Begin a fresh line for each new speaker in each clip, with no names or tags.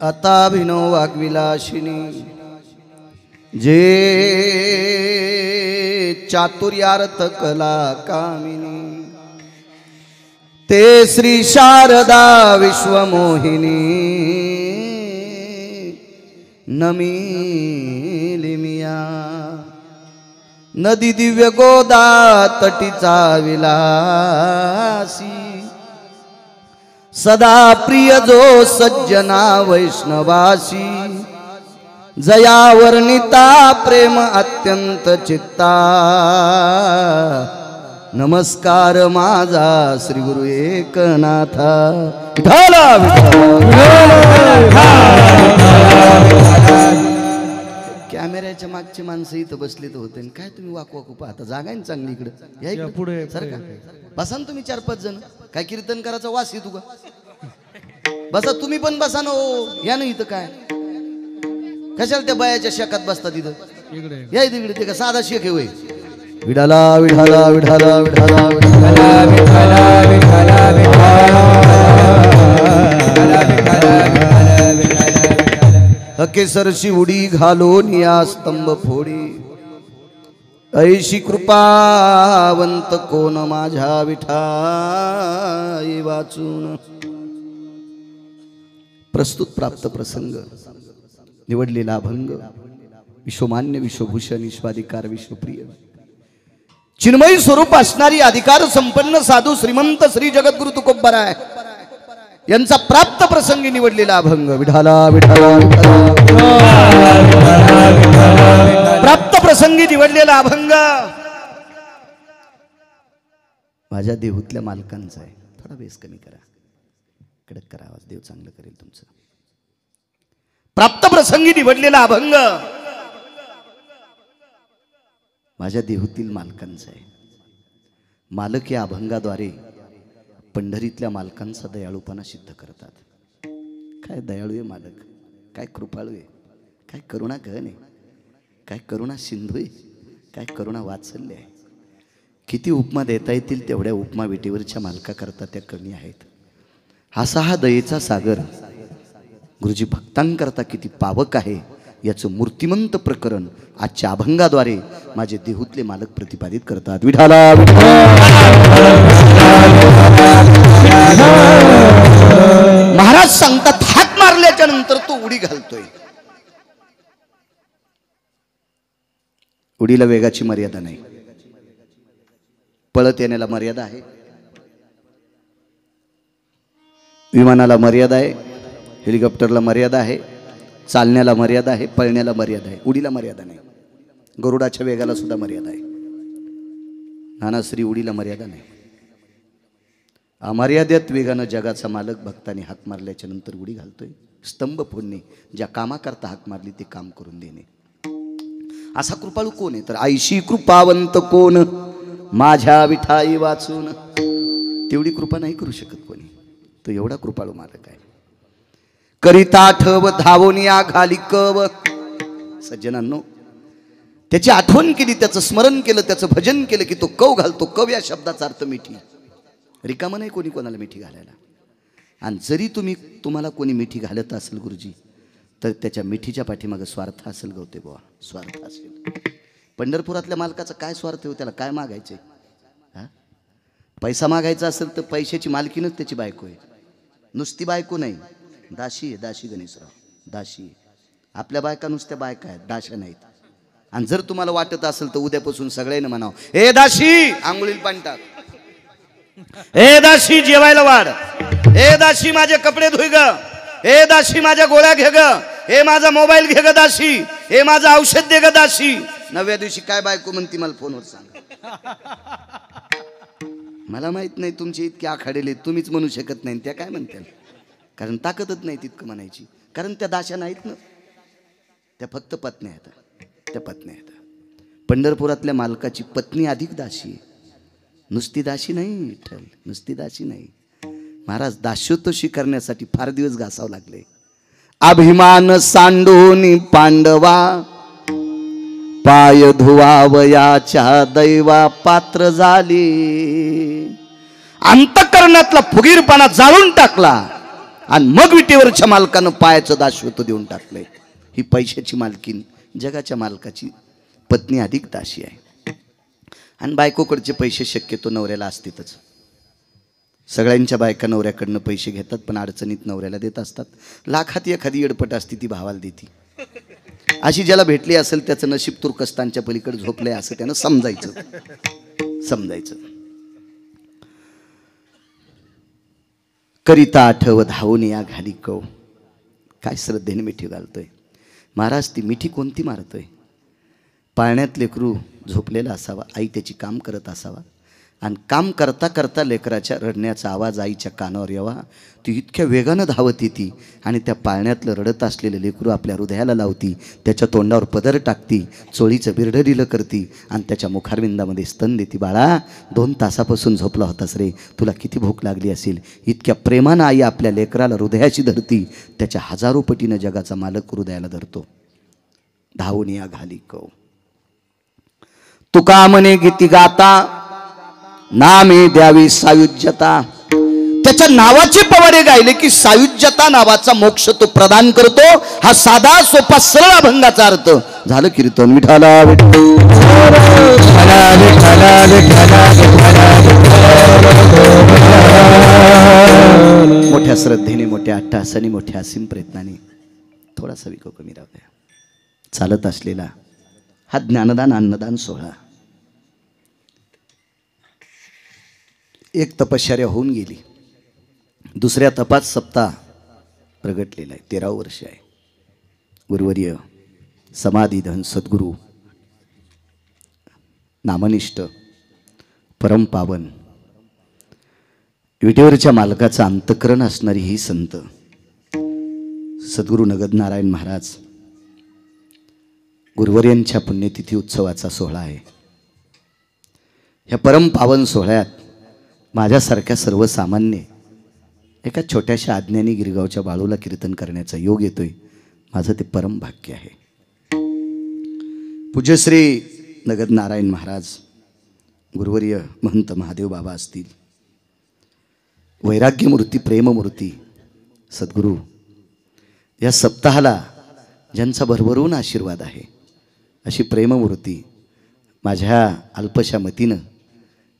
अताभिनो वाग्विलासिनी जे चातुर्यार्थ कला कामिनी ते श्री शारदा विश्वमोहिनी नमिलिमिया नदी दिव्य गोदा तटीचा विलासी सदा प्रिय जो सज्जना वैष्णवासी जया वर्णिता प्रेम अत्यंत चित्ता नमस्कार माझा श्री गुरु एकनाथा विठाला कॅमेऱ्याच्या मागची माणसं इथं बसले तर होते काय तुम्ही वाकू वाकू पाहता जागा आहे चांगली इकडे या पुढे सर का बसा ना तुम्ही 4-5 जण काय कीर्तन करायचा वास येतो का बसा तुम्ही पण बसा ना हो या ना इथं काय कशाला त्या बायाच्या शेकात बसतात इथं या इथं इकडे ते का साधा शेक आहे विठाला विठाला विठाला विठाला हकेसरशी उडी घालून या स्तंभ फोडी ऐशी कृपावंत कोण माझ्या विठाई वाचून प्रस्तुत प्राप्त प्रसंग निवडलेला अभंग विश्वमान्य विश्वभूषण विश्वाधिकार विश्वप्रिय चिन्मयी स्वरूप असणारी अधिकार संपन्न साधू श्रीमंत श्री जगद्गुरु तुकोबाराय यांचा प्राप्त प्रसंगी निवडलेला अभंग विठाला विठाला प्राप्त प्रसंगी निवडलेला अभंग माझ्या देहूतल्या मालकांचा आहे थोडा बेस कमी करा कडक करा आवाज देव चांगलं करेल तुमचं प्राप्त प्रसंगी निवडलेला अभंग माझ्या देहूतील मालकांचा आहे मालक या अभंगाद्वारे पंढरीतल्या मालकांचा दयाळूपणा सिद्ध करतात काय दयाळू आहे मालक काय कृपाळू आहे काय करुणा गहन आहे काय करुणा सिंधू आहे काय करुणा वात्सल्य आहे किती उपमा देता येतील तेवढ्या उपमा विटेवरच्या मालकाकरता त्या कमी आहेत असा हा दयेचा सागर गुरुजी भक्तांकरता किती पावक आहे याचं मूर्तिमंत प्रकरण आजच्या अभंगाद्वारे माझे देहूतले मालक प्रतिपादित करतात विठाला महाराज सांगतात हात मारल्याच्या नंतर तो उडी घालतोय उडीला वेगाची मर्यादा नाही पळत येण्याला मर्यादा आहे विमानाला मर्यादा आहे हेलिकॉप्टरला मर्यादा आहे चालण्याला मर्यादा आहे पळण्याला मर्यादा आहे उडीला मर्यादा नाही गरुडाच्या वेगाला सुद्धा मर्यादा आहे नानाश्री उडीला मर्यादा नाही अमर्यादित वेगानं जगाचा मालक भक्ताने हाक मारल्याच्या नंतर उडी घालतोय स्तंभ फोडणे ज्या कामाकरता हाक मारली ते काम करून देणे असा कृपाळू कोण आहे तर आईशी कृपावंत कोण माझ्या विठाई वाचून तेवढी कृपा नाही करू शकत कोणी तो एवढा कृपाळू मालक आहे करिता ठव धावोनिया घाली कव सज्जनांनो त्याची आठवण केली त्याचं स्मरण केलं त्याचं भजन केलं की तो कव घालतो कव या शब्दाचा अर्थ मिठी रिकामा नाही कोणी कोणाला मिठी घालायला आणि जरी तुम्हाला कोणी मिठी घालत असेल गुरुजी तर त्याच्या मिठीच्या पाठीमागे स्वार्थ असेल गवते बुवा स्वार्थ असेल पंढरपुरातल्या मालकाचा काय स्वार्थ हो त्याला काय मागायचे हा पैसा मागायचा असेल तर पैशाची मालकीनच त्याची बायको आहे नुसती बायको नाही दाशी आहे दाशी गणेशराव दाशी आपल्या बायका नुसत्या बायका आहेत दाशा नाहीत आणि जर तुम्हाला वाटत असेल तर उद्यापासून सगळ्यांना म्हणावं ए दाशी आंघोळीला पाणी टाक ए दाशी जेवायला वाढ ए दाशी माझे कपडे धुई ग ए दाशी माझ्या गोळ्या घे ग ए माझा मोबाईल घे ग दाशी ए माझं औषध दे ग दाशी 9व्या दिवशी काय बायको म्हणती मला फोनवर सांग मला माहित नाही तुमचे इतके आखाडेले तुम्हीच म्हणू शकत नाही त्या काय म्हणतात कारण ताकदच नाही तितकं म्हणायची कारण त्या दाशा नाहीत ना त्या फक्त पत्न्या आहेत त्या पत्न्या आहेत पंढरपुरातल्या मालकाची पत्नी अधिक दाशी आहे नुसती दाशी नाही विठ्ठल नुसती दाशी नाही महाराज दास्योत्तशी करण्यासाठी फार दिवस घासावं लागले अभिमान सांडून पांडवा पाय धुवावयाच्या दैवा पात्र झाली अंतःकरणातला फुगीरपणा जाळून टाकला आणि मग विटेवरच्या मालकानं पायाचं दाशवत देऊन टाकलंय. ही पैशाची मालकीन जगाच्या मालकाची पत्नी अधिक दाशी आहे. आणि बायकोकडचे पैसे शक्यतो नवऱ्याला असतीतच. सगळ्यांच्या बायका नवऱ्याकडनं पैसे घेतात पण अडचणीत नवऱ्याला देत असतात. लाखात एखादी येडपट असती ती भावाला देती. अशी ज्याला भेटली असेल त्याचं नशीब तुर्कस्तानच्या पलीकडे झोपलंय असं त्यानं समजायचं. करिता आठव धावून या घाली कव. काय श्रद्धेने मिठी घालतोय महाराज. ती मिठी कोणती मारतोय? पाळण्यात लेकरू झोपलेला असावा, आई त्याची काम करत असावा आणि काम करता करता लेकराच्या रडण्याचा आवाज आईच्या कानावर यावा. ती इतक्या वेगानं धावत येते आणि त्या पाळण्यातलं रडत असलेलं लेकरू आपल्या हृदयाला लावती, त्याच्या तोंडावर पदर टाकती, चोळीचं बिरडं करती आणि त्याच्या मुखारविंदामध्ये स्तन देती. बाळा 2 तासापासून झोपला होतास रे, तुला किती भूक लागली असेल. इतक्या प्रेमानं आई आपल्या लेकराला हृदयाशी धरती, त्याच्या 1000 पटीनं जगाचा मालक हृदयाला धरतो. धावून या घाली कव. तुका म्हणे गीती गाता नामे द्यावी सायुज्यता. त्याच्या नावाचे पवाडे गायले की सायुज्यता नावाचा मोक्ष तो प्रदान करतो. हा साधा सोपा सरळ अभंगाचा अर्थ. झालं कीर्तन. विठाला मोठ्या श्रद्धेने, मोठ्या अट्टहासाने, मोठ्या असीम प्रयत्नाने थोडासा विको कमी राहू द्या. चालत असलेला हा ज्ञानदान अन्नदान सोहळा एक तपश्चर्या होऊन गेली. दुसऱ्या तपात सप्ताह प्रगटलेला आहे. 13 वर्ष आहे. गुरुवर्य समाधीधन सद्गुरू नामनिष्ठ परमपावन विटेवरच्या मालकाचं अंतःकरण असणारी ही संत सद्गुरू नगदनारायण महाराज गुरुवर्यांच्या पुण्यतिथी उत्सवाचा सोहळा आहे. ह्या परमपावन सोहळ्यात माझ्यासारख्या सर्वसामान्य एका छोट्याशा आज्ञानी गिरगावच्या बाळूला कीर्तन करण्याचा योग येतोय. माझं ते परम भाग्य आहे. पूज्यश्री नगदनारायण महाराज गुरुवर्य महंत महादेव बाबा असतील, वैराग्यमूर्ती प्रेममूर्ती सद्गुरू, या सप्ताहाला ज्यांचा भरभरून आशीर्वाद आहे अशी प्रेममूर्ती माझ्या अल्पशा मतीनं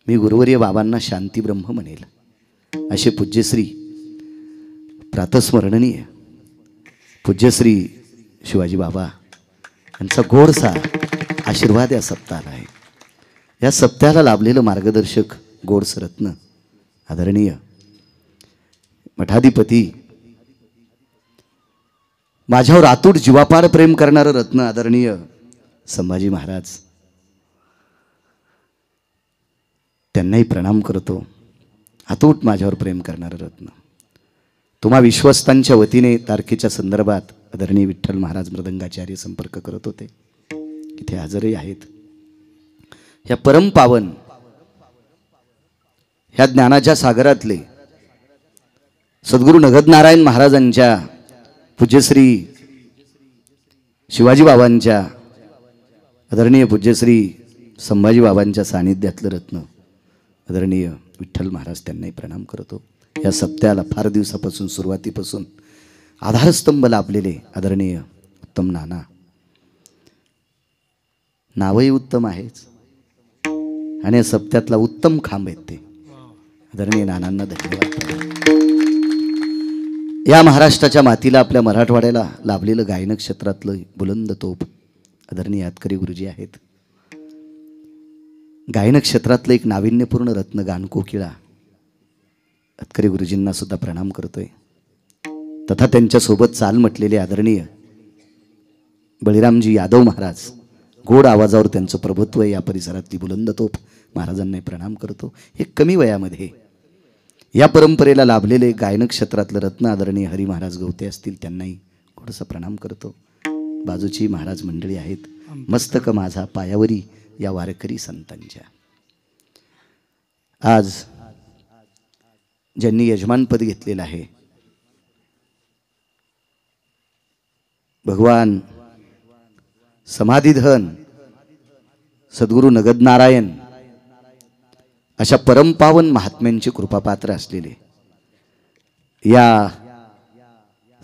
मी गुरुवर्य बाबांना शांती ब्रह्म म्हणेल. असे पूज्यश्री प्रातस्मरणीय पूज्यश्री शिवाजी बाबा यांचा गोडसा आशीर्वाद या सप्ताहाला आहे. या सप्ताहाला लाभलेलं मार्गदर्शक गोडसरत्न आदरणीय मठाधिपती, माझ्यावर आतूट जीवापाड प्रेम करणारं रत्न आदरणीय संभाजी महाराज, त्यांनाही प्रणाम करतो. अतूट माझ्यावर प्रेम करणारं रत्न. तुम्हा विश्वस्तांच्या वतीने तारखेच्या संदर्भात आदरणीय विठ्ठल महाराज मृदंगाचार्य संपर्क करत होते, इथे हजरही आहेत. ह्या परमपावन ह्या ज्ञानाच्या सागरातले सद्गुरू नगदनारायण महाराजांच्या पूज्यश्री शिवाजी बाबांच्या आदरणीय पूज्यश्री संभाजी बाबांच्या सानिध्यातलं रत्न आदरणीय विठ्ठल महाराज, त्यांनाही प्रणाम करतो. या सप्त्याला फार दिवसापासून सुरुवातीपासून आधारस्तंभ लाभलेले आदरणीय उत्तम नाना, नावही उत्तम आहेच आणि या सप्त्यातला उत्तम खांब आहेत ते आदरणीय नानांना धन्यवाद. या महाराष्ट्राच्या मातीला आपल्या मराठवाड्याला लाभलेलं गायन क्षेत्रातलं बुलंद तोप आदरणीय यातकरी गुरुजी आहेत. गायन क्षेत्रातलं एक नाविन्यपूर्ण रत्न गानकोकिळा यातकरी गुरुजींना सुद्धा प्रणाम करतोय. तथा त्यांच्यासोबत चाल म्हटलेले आदरणीय बळीरामजी यादव महाराज, गोड आवाजावर त्यांचं प्रभुत्व आहे या परिसरातली बुलंद तोप, महाराजांनाही प्रणाम करतो. हे कमी वयामध्ये या परंपरेला लाभलेले गायन क्षेत्रातलं रत्न आदरणीय हरी महाराज गवते असतील, त्यांनाही थोडंसं प्रणाम करतो. बाजूची महाराज मंडळी आहेत. मस्तक माझा पायावरी या वारकरी संतांच्या. आज ज्यांनी यजमानपद घेतलेलं आहे भगवान समाधीधन सद्गुरू नगदनारायण अशा परमपावन महात्म्यांचे कृपापात्र असलेले या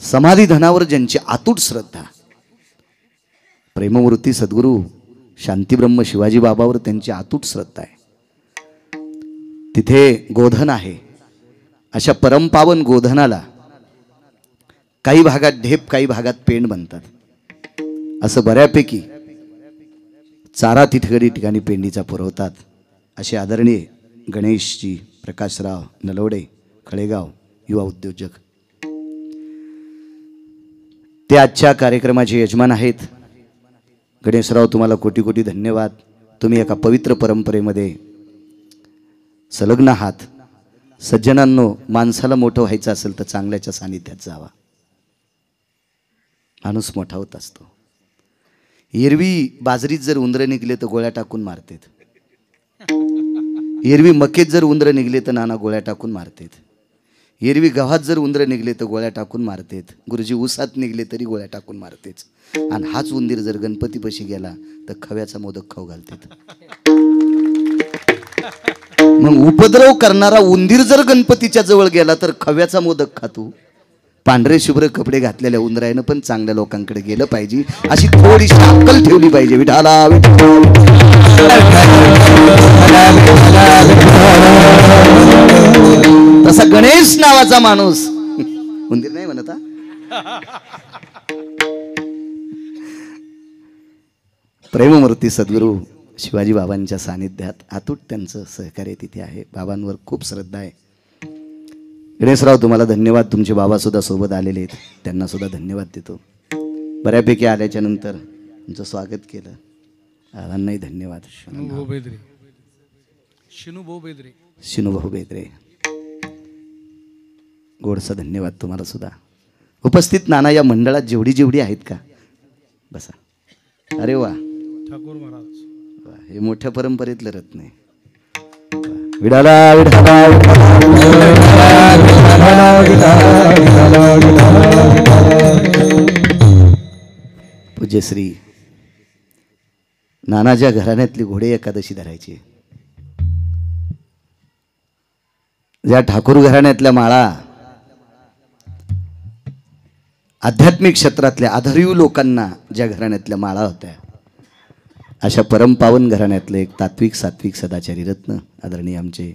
समाधी धनावर ज्यांची अतूट श्रद्धा, प्रेममूर्ती सद्गुरू शांतीब्रह्म शिवाजी बाबावर त्यांची अतूट श्रद्धा आहे, तिथे गोधन आहे. अशा परमपावन गोधनाला काही भागात ढेप, काही भागात पेंड बनतात. असं बऱ्यापैकी चारा ठिकाणी पेंडीचा पुरवतात. असे आदरणीय गणेशजी प्रकाशराव नलवडे, खळेगाव, युवा उद्योजक, ते आजच्या कार्यक्रमाचे यजमान आहेत. गणेशराव, तुम्हाला कोटी कोटी धन्यवाद. तुम्ही एका पवित्र परंपरेमध्ये संलग्न आहात. सज्जनांनो, माणसाला मोठं व्हायचं असेल तर चांगल्याच्या सानिध्यात जावा. माणूस मोठा होत असतो. एरवी बाजरीत जर उंदरं निघले तर गोळ्या टाकून मारतात. एरवी मकेत जर उंदरं निघले तर नाना गोळ्या टाकून मारतात. एरवी गव्हात जर उंदरं निघले तर गोळ्या टाकून मारतात. गुरुजी ऊसात निघले तरी गोळ्या टाकून मारतेच. आणि हाच उंदीर जर गणपतीपाशी गेला तर खव्याचा मोदक खाऊ घालतात. मग उपद्रव करणारा उंदीर जर गणपतीच्या जवळ गेला तर खव्याचा मोदक खातो. पांढरे शुभ्र कपडे घातलेल्या उंदरायनं पण चांगल्या लोकांकडे गेलं पाहिजे, अशी थोडीशी अक्कल ठेवली पाहिजे. विठाला तसा गणेश नावाचा माणूस उंदीर नाही म्हणता. प्रेममूर्ती सद्गुरू शिवाजी बाबांच्या सानिध्यात अतूट त्यांचं सहकार्य तिथे आहे. बाबांवर खूप श्रद्धा आहे. गणेशराव, तुम्हाला धन्यवाद. तुमचे बाबा सुद्धा सोबत आलेले आहेत, त्यांना सुद्धा धन्यवाद देतो. बऱ्यापैकी आल्याच्या नंतर तुमचं स्वागत केलं. बाबांनाही धन्यवाद. शिनूभाऊ बेदरे, गोडसा धन्यवाद तुम्हाला सुद्धा. उपस्थित नाना या मंडळात जेवढी जेवढी आहेत का, बसा. अरे वा, ठाकूर महाराज हे मोठ्या परंपरेतलं रत्न आहे. विडाला पूज्यश्री नानाच्या घराण्यातली घोडे एकादशी धरायची. ज्या ठाकूर घराण्यातल्या माळा आध्यात्मिक क्षेत्रातल्या आधारीव लोकांना ज्या घराण्यातल्या माळा होत्या, अशा परमपावन घराण्यातलं एक तात्विक सात्विक सदाचारी रत्न आदरणीय आमचे,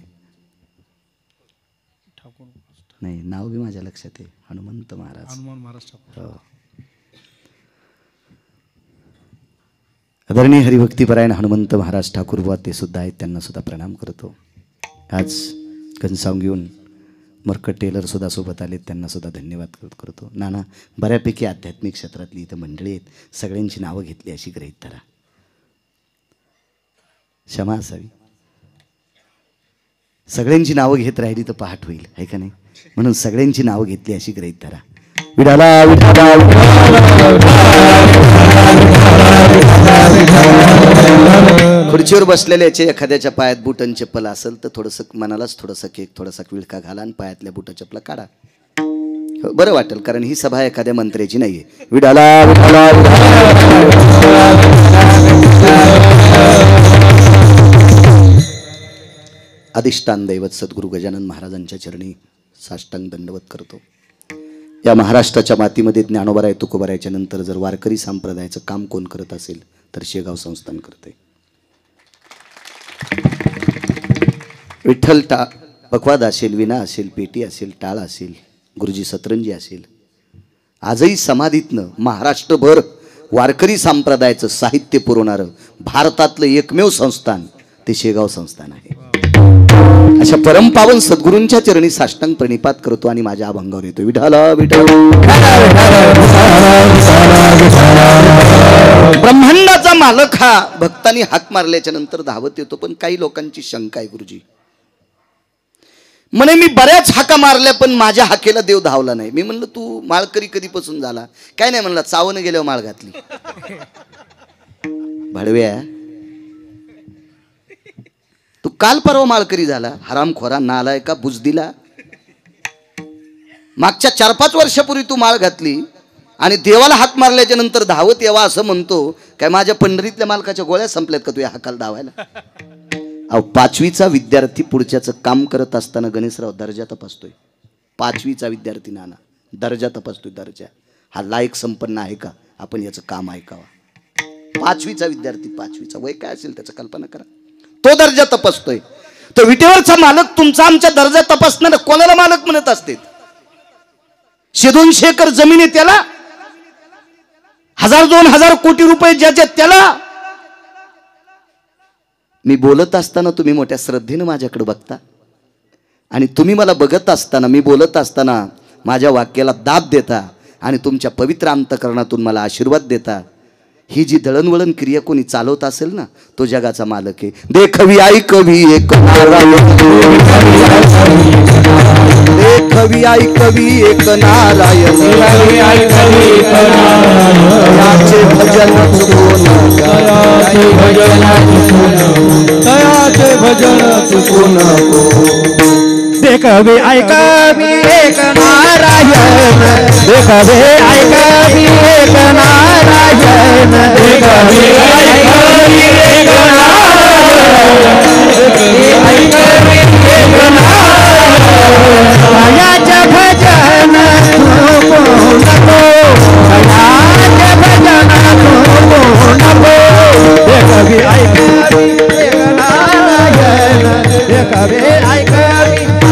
नाही नाव बी माझ्या लक्षात आहे, हनुमंत महाराज. हो. आदरणीय हरिभक्तीपरायण हनुमंत महाराज ठाकूर बुवा ते सुद्धा आहेत, त्यांना सुद्धा प्रणाम करतो. आज घनसावंग घेऊन मरकट टेलर सुद्धा सोबत आलेत, त्यांना सुद्धा धन्यवाद करतो. नाना, बऱ्यापैकी आध्यात्मिक क्षेत्रातली इथं मंडळी आहेत, सगळ्यांची नावं घेतली अशी गृहीत धरा. क्षमा असावी. सगळ्यांची नावं घेत राहिली तर पहाट होईल, आहे का नाही? म्हणून सगळ्यांची नावं घेतली अशी गृहीत धरा. विठाला खुर्चीवर बसलेल्याचे एखाद्याच्या पायात बूट आणि चप्पल असेल तर थोडंसं मनालाच थोडंसं केक, थोडासा विळखा घाला आणि पायातल्या बुटा चप्पला काढा. बरं वाटेल, कारण ही सभा एखाद्या मंत्र्याची नाहीये. विठाला अधिष्ठान दैवत सद्गुरू गजानन महाराजांच्या चरणी साष्टांग दंडवत करतो. या महाराष्ट्राच्या मातीमध्ये ज्ञानोबराय तुकोबरायच्या नंतर जर वारकरी संप्रदायाचं काम कोण करत असेल तर शेगाव संस्थान करते. विठ्ठल पखवाद असेल, विना असेल, पेटी असेल, टाळ असेल, गुरुजी सतरंजी असेल, आजही समाधीतनं महाराष्ट्रभर वारकरी संप्रदायाचं साहित्य पुरवणारं भारतातलं एकमेव संस्थान ते शेगाव संस्थान आहे. अशा परमपावन सद्गुरूंच्या चरणी साष्टांग प्रणिपात करतो आणि माझ्या अभंगावर येतो. विठाला विठ्ठल. ब्रह्मांडाचा मालक हा भक्तांनी हाक मारल्याच्या नंतर धावत येतो. पण काही लोकांची शंका आहे, गुरुजी म्हणे मी बऱ्याच हाका मारल्या पण माझ्या हाकेला देव धावला नाही. मी म्हणलं तू माळकरी कधीपासून झाला? काय नाही म्हणला, चावण गेल्यावर माळ घातली. भडव्या, तू काल परवा माळकरी झाला, हरामखोरा, नालायका, बुजदिला. मागच्या 4-5 वर्षापूर्वी तू माळ घातली आणि देवाला हाक मारल्याच्या नंतर धावत यावा असं म्हणतो. काय माझ्या पंढरीतल्या मालकाच्या गोळ्या संपल्यात का तुझ्या हाकाला धावायला? अहो, 5वीचा विद्यार्थी पुढच्याचं काम करत असताना गणेशराव दर्जा तपासतोय. 5वीचा विद्यार्थी नाना दर्जा तपासतोय, दर्जा हा लायक संपन्न आहे का, आपण याचं काम ऐकावा। 5वीचा विद्यार्थी, 5वीचा वय काय असेल त्याचं कल्पना करा, तो दर्जा तपासतोय। तो विटेवरचा मालक तुमचा आमच्या दर्जा तपासणार कोणाला मालक म्हणत असते? 100-200 एकर जमीन आहे त्याला, 1000-2000 कोटी रुपये ज्याच्या त्याला। मी बोलत असताना तुम्ही मोठ्या श्रद्धेने माझ्याकडे बघता आणि तुम्ही मला बघत असताना, मी बोलत असताना माझ्या वाक्याला दाद देता आणि तुमच्या पवित्र अंतकरणातून मला आशीर्वाद देता। ही जी दळणवळण क्रिया कोणी चालवत असेल ना, तो जगाचा मालक आहे। देखवी ऐकवी एक नारायण, देखवी ऐकवी एक नारायण, याचे भजन चुको नका,
दयाचे भजन चुको नको। देखवे ऐकवी एक नारायण, देखवे ऐकवी एक नारायण, देखवे ऐकवी एक नारायण, ऐकवी एक नारायण। दयाचे भजन चुको नको, दयाचे भजन चुको नको। देखवे ऐकवी एक नारायण, देखवे ऐकवी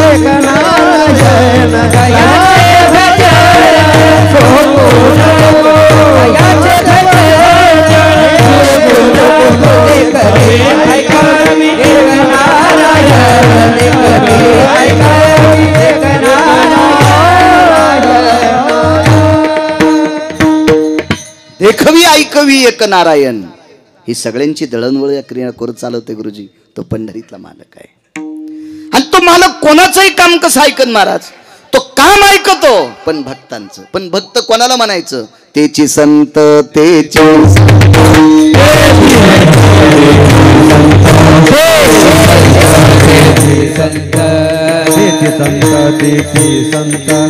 एक नारायण, दयाचे भजन चुको नको, दयाचे भजन चुको नको। देखवे ऐकवी एक नारायण, देखवे ऐकवी एक नारायण।
देखवी ऐकवी एक नारायण, ही सगळ्यांची दळणवळण क्रिया करत चालवते गुरुजी, तो पंढरीतला मालक आहे। आणि तो मालक कोणाचंही काम कसं ऐकन महाराज, तो काम ऐकतो पण भक्तांचं। पण भक्त कोणाला म्हणायचं? तेची संत, तेची
संत,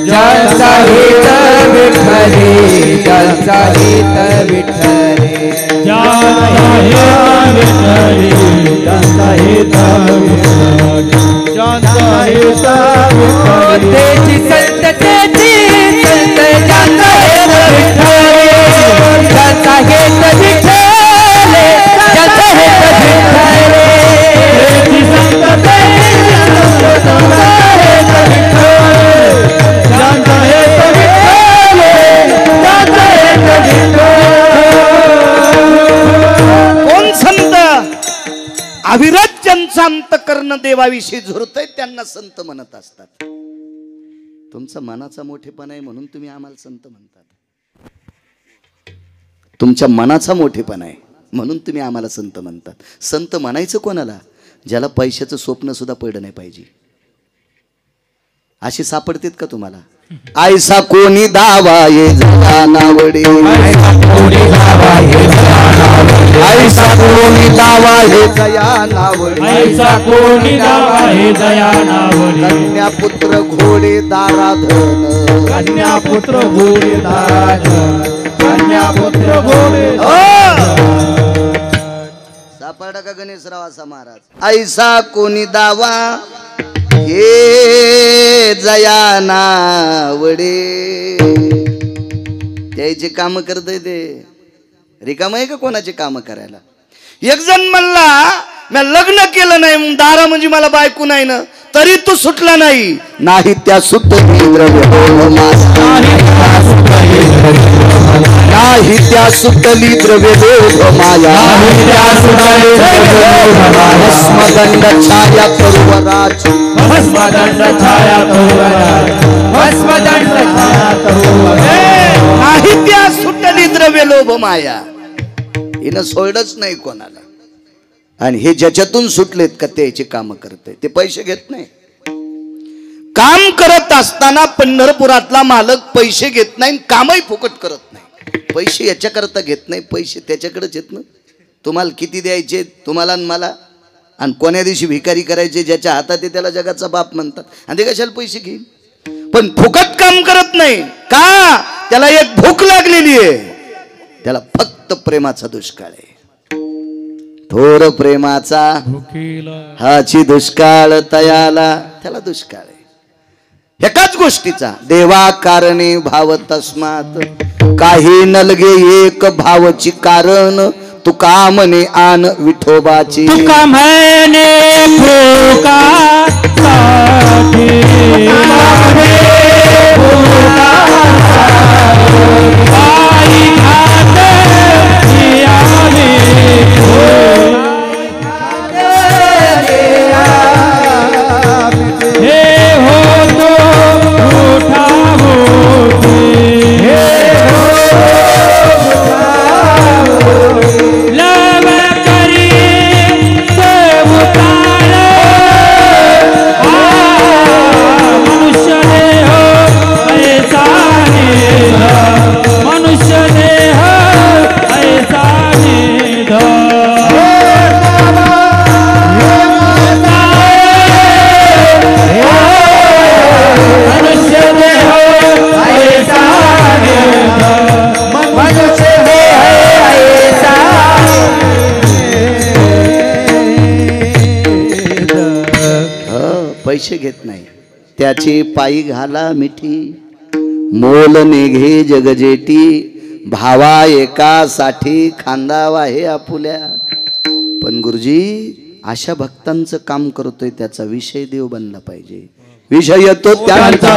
ज्यांचा हित विठ्ठली, ज्यांचा हित विठ्ठली, ज्यांचा हित विठ्ठली, ज्यांचा हित विठ्ठली, तेची संत, तेची संत, ज्यांचा हित विठ्ठली, ज्यांचा हित विठ्ठली, ज्यांचा हित विठ्ठली, तेची संत, तेची संत, ज्यांचा हित विठ्ठली, ज्यांचा हित विठ्ठली।
कोण संत? अविरत ज्यांचा अंतकरण देवाविषयी झुरतय त्यांना संत म्हणत असतात। तुमचा मनाचा मोठेपणा आहे म्हणून तुम्ही आम्हाला संत म्हणतात। तुमच्या मनाचा मोठेपणा आहे म्हणून तुम्ही आम्हाला संत म्हणतात। संत म्हणायचं कोणाला? ज्याला पैशाचं स्वप्न सुद्धा पडलं नाही पाहिजे। अशी सापडतेत का तुम्हाला? ऐसा कोणी दावा ये जया नावडे, ऐसा कोणी दावा ये जया नावडे, ऐसा कोणी दावा हे जया नावडे,
ऐसा कोणी दावा हे जया नावडे।
कन्या पुत्र घोडे दाराधन,
कन्या पुत्र घोडे दाराधन, कन्या पुत्र घोडे।
सापडा का गणेशराव असा महाराज? ऐसा कोणी दावा हे जया नावडे, त्याचे काम करतय ते रिकाम आहे का कोणाचे काम करायला? एक जण म्हणला मी लग्न केलं नाही, दारा म्हणजे मला बायको नाही ना, तरी तू सुटला नाही। नाही त्या सुटली द्रव्य नाही त्या सुटली द्रव्य माया, भस्मदंड छाया तरुवराची,
भस्मदंड छाया तरुवराची, भस्मदंड छाया तरुवराची।
नाही त्या सुटली द्रव्य लोभ माया, हिनं सोडच नाही कोणाला। आणि हे ज्याच्यातून सुटलेत का त्याचे काम करते, ते पैसे घेत नाही। काम करत असताना पंढरपुरातला मालक पैसे घेत नाही, कामही फुकट करत नाही। पैसे याच्याकरता घेत नाही, पैसे त्याच्याकडेच येत ना। तुम्हाला किती द्यायचे तुम्हाला आणि मला, आणि कोण्या दिवशी भिकारी करायचे ज्याच्या हातात आहे त्याला जगाचा बाप म्हणतात, आणि ते कशाला पैसे घेईल? पण फुकट काम करत नाही का? त्याला एक भूक लागलेली आहे, त्याला फक्त प्रेमाचा दुष्काळ आहे। थोर प्रेमाचा हाची दुष्काळ तयाला, त्याला दुष्काळ आहे। एकाच गोष्टीचा देवा कारणे भाव तस्मात काही नलगे एक भावची कारण तुका म्हणे आन विठोबाची
तुका म्हणे
पैसे घेत नाही त्याची पायी घाला मिठी मोल निघे जगजेटी भावा एकासाठी खांदावा हे आपुल्या पण गुरुजी अशा भक्तांचं काम करतोय त्याचा विषय देव बनला पाहिजे विषय तो त्याचा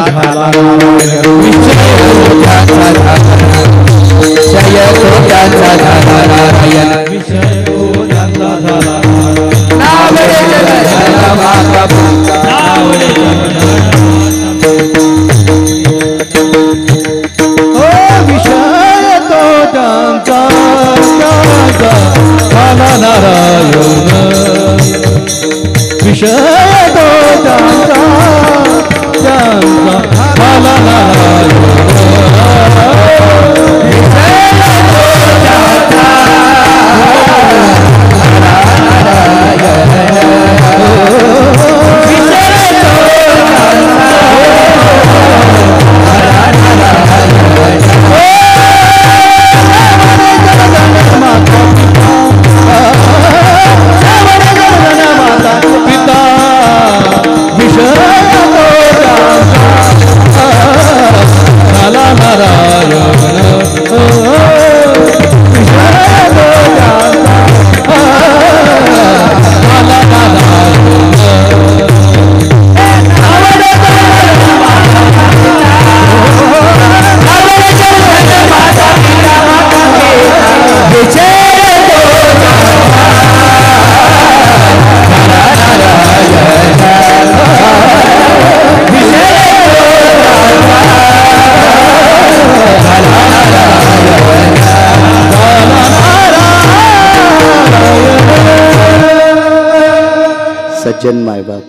सज्जन मायबाप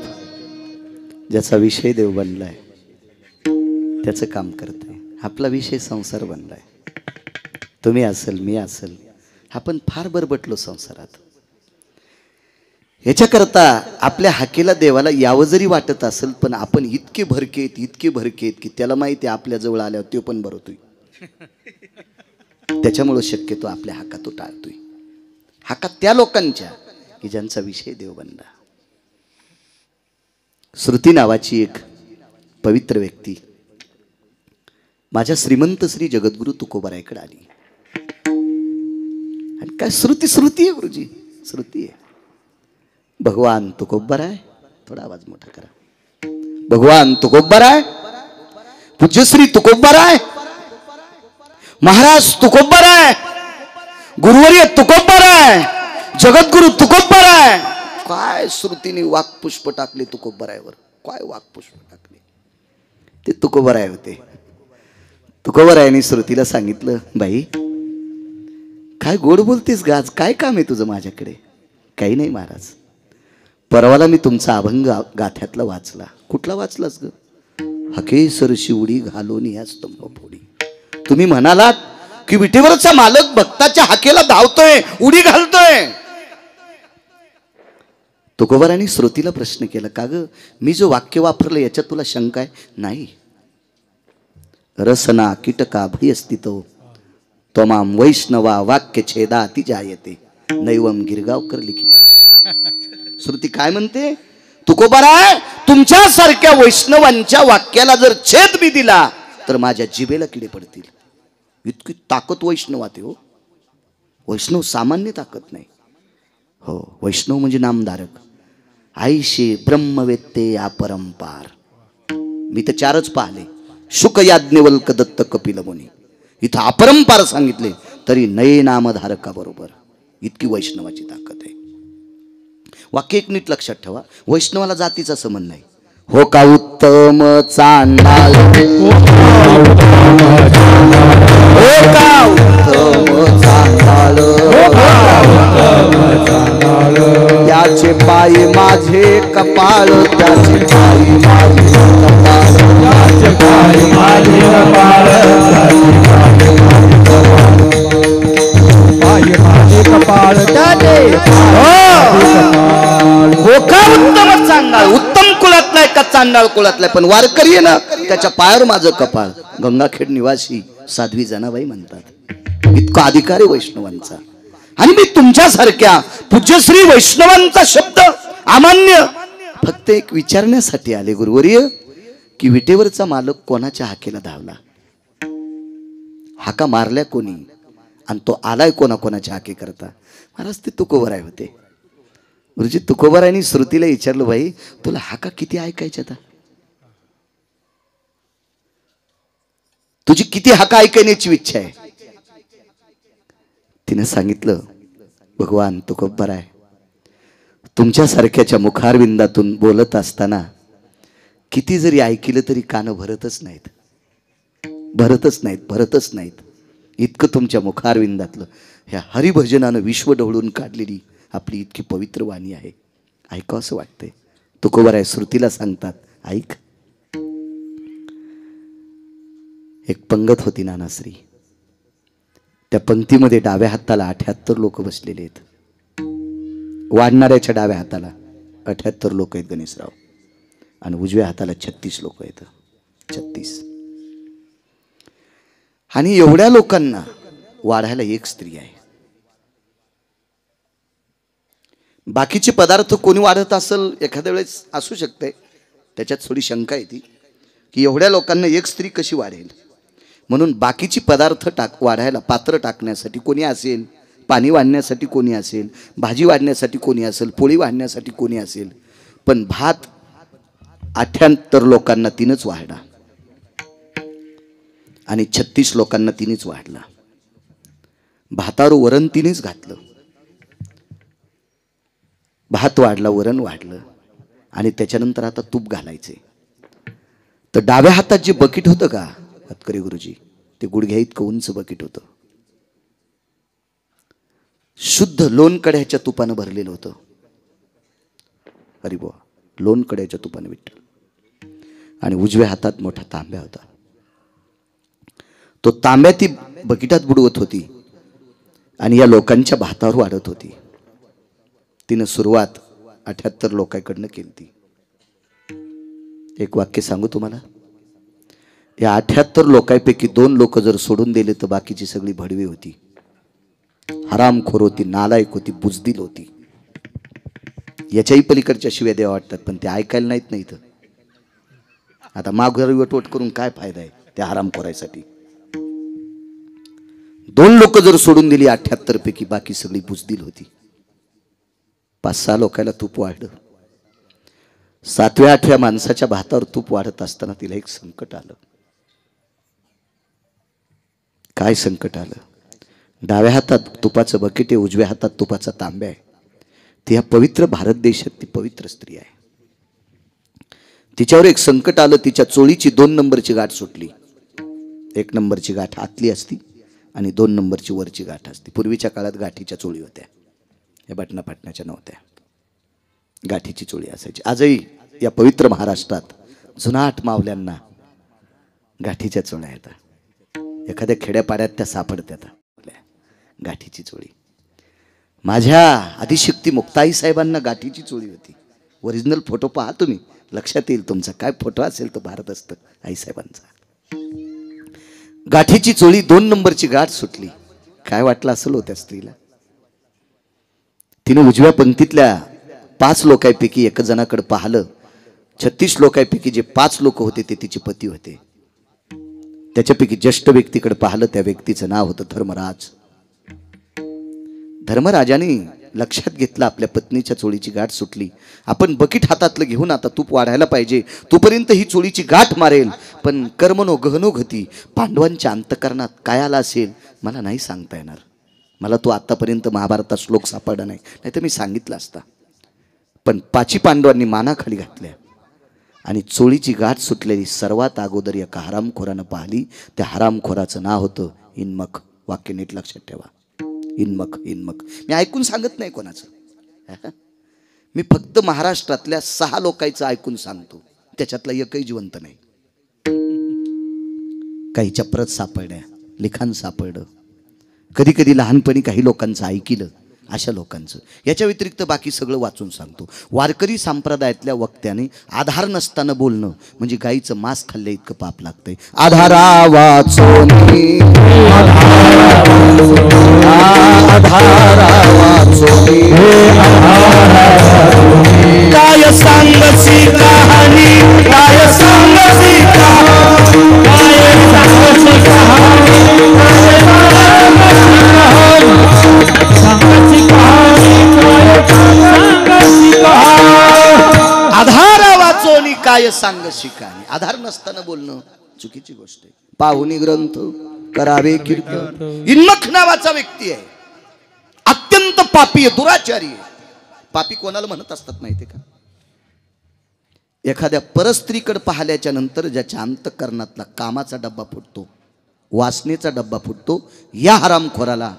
ज्याचा विषय देव बनलाय त्याचं काम करतोय आपला विषय संसार बनलाय तुम्ही असेल मी असेल आपण फार बरबटलो संसारात याच्याकरता आपल्या हाकेला देवाला यावं जरी वाटत असेल पण आपण इतके भरकेत की त्याला माहिती आपल्या जवळ आल्यावर तो पण भरतोय त्याच्यामुळं शक्यतो आपल्या हाका तो टाळतोय हाका त्या लोकांच्या की ज्यांचा विषय देव बनला श्रुती नावाची एक पवित्र व्यक्ती माझ्या श्रीमंत श्री जगद्गुरु तुकोबारायकडे आली आणि काय श्रुती आहे गुरुजी श्रुती आहे भगवान तुकोबाराय थोडा आवाज मोठा करा भगवान तुकोबाराय पूज्यश्री तुकोबाराय महाराज तुकोबाराय गुरुवर्य तुकोबाराय जगद्गुरु तुकोबाराय काय श्रुतीने वाक्पुष्प टाकले तुकोबारायवर काय वाक्पुष्प टाकले ते तुकोबाराय होते तुकोबारायांनी श्रुतीला सांगितलं बाई काय गोड बोलतेस गाज काय काम आहे तुझं माझ्याकडे काही नाही महाराज परवाला मी तुमचा अभंग गाथ्यातला वाचला कुठला वाचलास ग हकेसर शिवडी घालून या स्तंभ फोडी तुम्ही म्हणालात की विटेवरचा मालक भक्ताच्या हाकेला धावतोय उडी घालतोय तुकोबारांनी श्रुतीला प्रश्न केला का ग मी जो वाक्य वापरलं याच्यात तुला शंका आहे नाही रसना कीटका भयस्थितो त्वमाम वैष्णवा वाक्य छेदा ती जायते नैवम गिरगावकर लिखितम श्रुती काय म्हणते तुकोबाराय तुमच्यासारख्या वैष्णवांच्या वाक्याला जर छेद मी दिला तर माझ्या जिभेला किडे पडतील. इतकी ताकद वैष्णवात हो. वैष्णव सामान्य ताकद नाही हो. वैष्णव म्हणजे नामधारक. आईशे ब्रह्मवेत्ते अपरंपार. मी तर 4च पाहिले. शुक याज्ञवल्क दत्त कपिल मुनी. इथं अपरंपार सांगितले तरी नये नामधारका बरोबर. इतकी वैष्णवाची ताकद आहे. वाक्य एक नीट लक्षात ठेवा. वैष्णवाला जातीचा संबंध नाही. हो का उत्तम चांडाळ, हो का उत्तम चांडाळ, त्याचे पायी माझे कपाळ, त्याचे पायी माझे कपाळ, त्याचे पायी माझे कपाळ, पायी माझे कपाळ, त्याचे हो का उत्तम चांडाळ. उत्तम कुळातला का चांडाळ कुळातला पण वारकरी आहे ना त्याच्या पायावर माझं कपाळ. गंगाखेड निवासी साध्वी जनाबाई म्हणतात. इतका अधिकार आहे वैष्णवांचा. आणि मी तुमच्यासारख्या पूज्यश्री वैष्णवांचा शब्द अमान्य फक्त एक विचारण्यासाठी आले गुरुवर्य की विटेवरचा मालक कोणाच्या हाकेला धावला, हाका मारल्या कोणी आणि तो आलाय कोणाकोणाच्या हाके करता. महाराज ते तुकोबराय होते. गुरुजी तुकोबरायांनी श्रुतीला विचारलं, भाई तुला हाका किती ऐकायच्या आता, तुझी किती हाका ऐकण्याची इच्छा आहे. तिने सांगितलं, भगवान तुकोबराय तुमच्यासारख्याच्या मुखारविंदातून बोलत असताना किती जरी ऐकलं तरी कान भरतच नाहीत, भरतच नाहीत, भरतच नाहीत. इतकं तुमच्या मुखारविंदातलं ह्या हरिभजनानं विश्व ढवळून काढलेली आपली इतकी पवित्र वाणी आहे. ऐकावं असं वाटतंय. तुकोबराय श्रुतीला सांगतात, ऐक. एक पंगत होती नानाश्री. त्या पंक्तीमध्ये डाव्या हाताला 78 लोक बसलेले आहेत. वाढणाऱ्याच्या डाव्या हाताला 78 लोक आहेत गणेशराव, आणि उजव्या हाताला 36 लोक आहेत. 36. आणि एवढ्या लोकांना वाढायला एक स्त्री आहे. बाकीचे पदार्थ कोणी वाढत असेल एखाद्या वेळेस असू शकते, त्याच्यात थोडी शंका येते की एवढ्या लोकांना एक स्त्री कशी वाढेल. म्हणून बाकीची पदार्थ वाढायला पात्र टाकण्यासाठी कोणी असेल, पाणी वाढण्यासाठी कोणी असेल, भाजी वाढण्यासाठी कोणी असेल, पोळी वाढण्यासाठी कोणी असेल, पण भात 78 लोकांना तिनंच वाढला आणि 36 लोकांना तिनेच वाढला. भातावर वरण तिनेच घातलं. भात वाढला, वरण वाढलं, आणि त्याच्यानंतर आता तूप घालायचे. तर डाव्या हातात जे बकेट होतं का हातकरी गुरुजी, ते गुडघ्या इतकं उंच बकेट होतं. शुद्ध लोणकड्याच्या तुपानं भरलेलं होतं. अरे बुवा, लोणकड्याच्या तुपानं विठ्ठल. आणि उजव्या हातात मोठा तांब्या होता. तो तांब्या ती बकेटात बुडवत होती आणि या लोकांच्या भातावर वाढत होती. तिनं सुरुवात 78 लोकांकडनं केली ती. एक वाक्य सांगू तुम्हाला, या 78 लोकांपैकी 2 लोक जर सोडून दिले तर बाकीची सगळी भडवी होती, हरामखोर होती, नालायक होती, बुजदिल होती. याच्याही पलीकडच्या शिव्या द्यावा वाटतात, पण ते ऐकायला नाहीत. नाही तर आता माघारी वटवट करून काय फायदा आहे त्या हरामखोरासाठी. 2 लोक जर सोडून दिली 78 पैकी, बाकी सगळी बुजदिल होती. 5-6 लोकांना तूप वाढलं. 7व्या-8व्या माणसाच्या भातावर तूप वाढत असताना तिला एक संकट आलं. काय संकट आलं? डाव्या हातात तुपाचं बकेट आहे, उजव्या हातात तुपाचा तांब्या आहे. ती ह्या पवित्र भारत देशात ती पवित्र स्त्री आहे. तिच्यावर एक संकट आलं. तिच्या चोळीची 2 नंबरची गाठ सुटली. 1 नंबरची गाठ आतली असती आणि 2 नंबरची वरची गाठ असती. पूर्वीच्या काळात गाठीच्या चोळी होत्या, या बटना फाटण्याच्या नव्हत्या. गाठीची चोळी असायची. आजही या पवित्र महाराष्ट्रात जुनाट मावल्यांना गाठीच्या चोळ्या येतात. एखाद्या खेड्यापाड्यात त्या सापडतात गाठीची चोळी. माझ्या आदिशक्ती मुक्ताई साहेबांना गाठीची चोळी होती. ओरिजिनल फोटो पहा तुम्ही, लक्षात येईल तुमचा. काय फोटो असेल तो भारत असतं आईसाहेबांचा. गाठीची चोळी, 2 नंबरची गाठ सुटली. काय वाटलं असेल हो त्या स्त्रीला. तिने उजव्या पंक्तीतल्या 5 लोकांपैकी एक जणाकडे पाहिलं, 36 लोकांपैकी जे 5 लोक होते ते तिचे पती होते. त्याच्यापैकी ज्येष्ठ व्यक्तीकडे पाहिलं, त्या व्यक्तीचं नाव होतं धर्मराज. धर्मराजाने लक्षात घेतलं आपल्या पत्नीच्या चोळीची गाठ सुटली. आपण बकीट हातातलं घेऊन आता तूप वाढायला पाहिजे, तोपर्यंत ही चोळीची गाठ मारेल. पण कर्मनो गहनो गती, पांडवांच्या अंतकरणात काय आला असेल मला नाही सांगता येणार. मला तो आतापर्यंत महाभारतात श्लोक सापडला नाही, नाहीतर मी सांगितलं असता. पण 5 पांडवांनी मानाखाली घातल्या आणि चोळीची गाठ सुटलेली सर्वात अगोदर एका हरामखोरानं पाहिली. त्या हरामखोराचं नाव होतं इन्मक. वाक्य नीट लक्षात ठेवा, इन्मक. इन्मक मी ऐकून सांगत नाही कोणाचं, मी फक्त महाराष्ट्रातल्या 6 लोकांचं ऐकून सांगतो. त्याच्यातला एकही जिवंत नाही. काहीच्या प्रत सापडल्या, लिखाण सापडलं, कधी कधी लहानपणी काही लोकांचं ऐकिलं, अशा लोकांचं. याच्या व्यतिरिक्त बाकी सगळं वाचून सांगतो. वारकरी संप्रदायातल्या वक्त्याने आधार नसताना बोलणं म्हणजे गाईचं मांस खाल्ल्या इतकं पाप लागतंय. आधारा वाचून, आधारा वाचून, काय सांगसी कहाणी, काय सांगसी कहाणी, काय सांगसी कहाणी, आधार वाचोनी काय सांग शिकाणी. आधार नसताना बोलणं चुकीची गोष्ट आहे. पाहुणी ग्रंथ करावे कीर्तन. इन्मक नावाचा व्यक्ती आहे, अत्यंत पापी आहे, दुराचारी आहे. पापी कोणाला म्हणत असतात माहिती का? एखाद्या परस्त्रीकडे पाहिल्याच्या नंतर ज्याच्या अंतःकरणातला कामाचा डब्बा फुटतो, वासनेचा डब्बा फुटतो, या हरामखोराला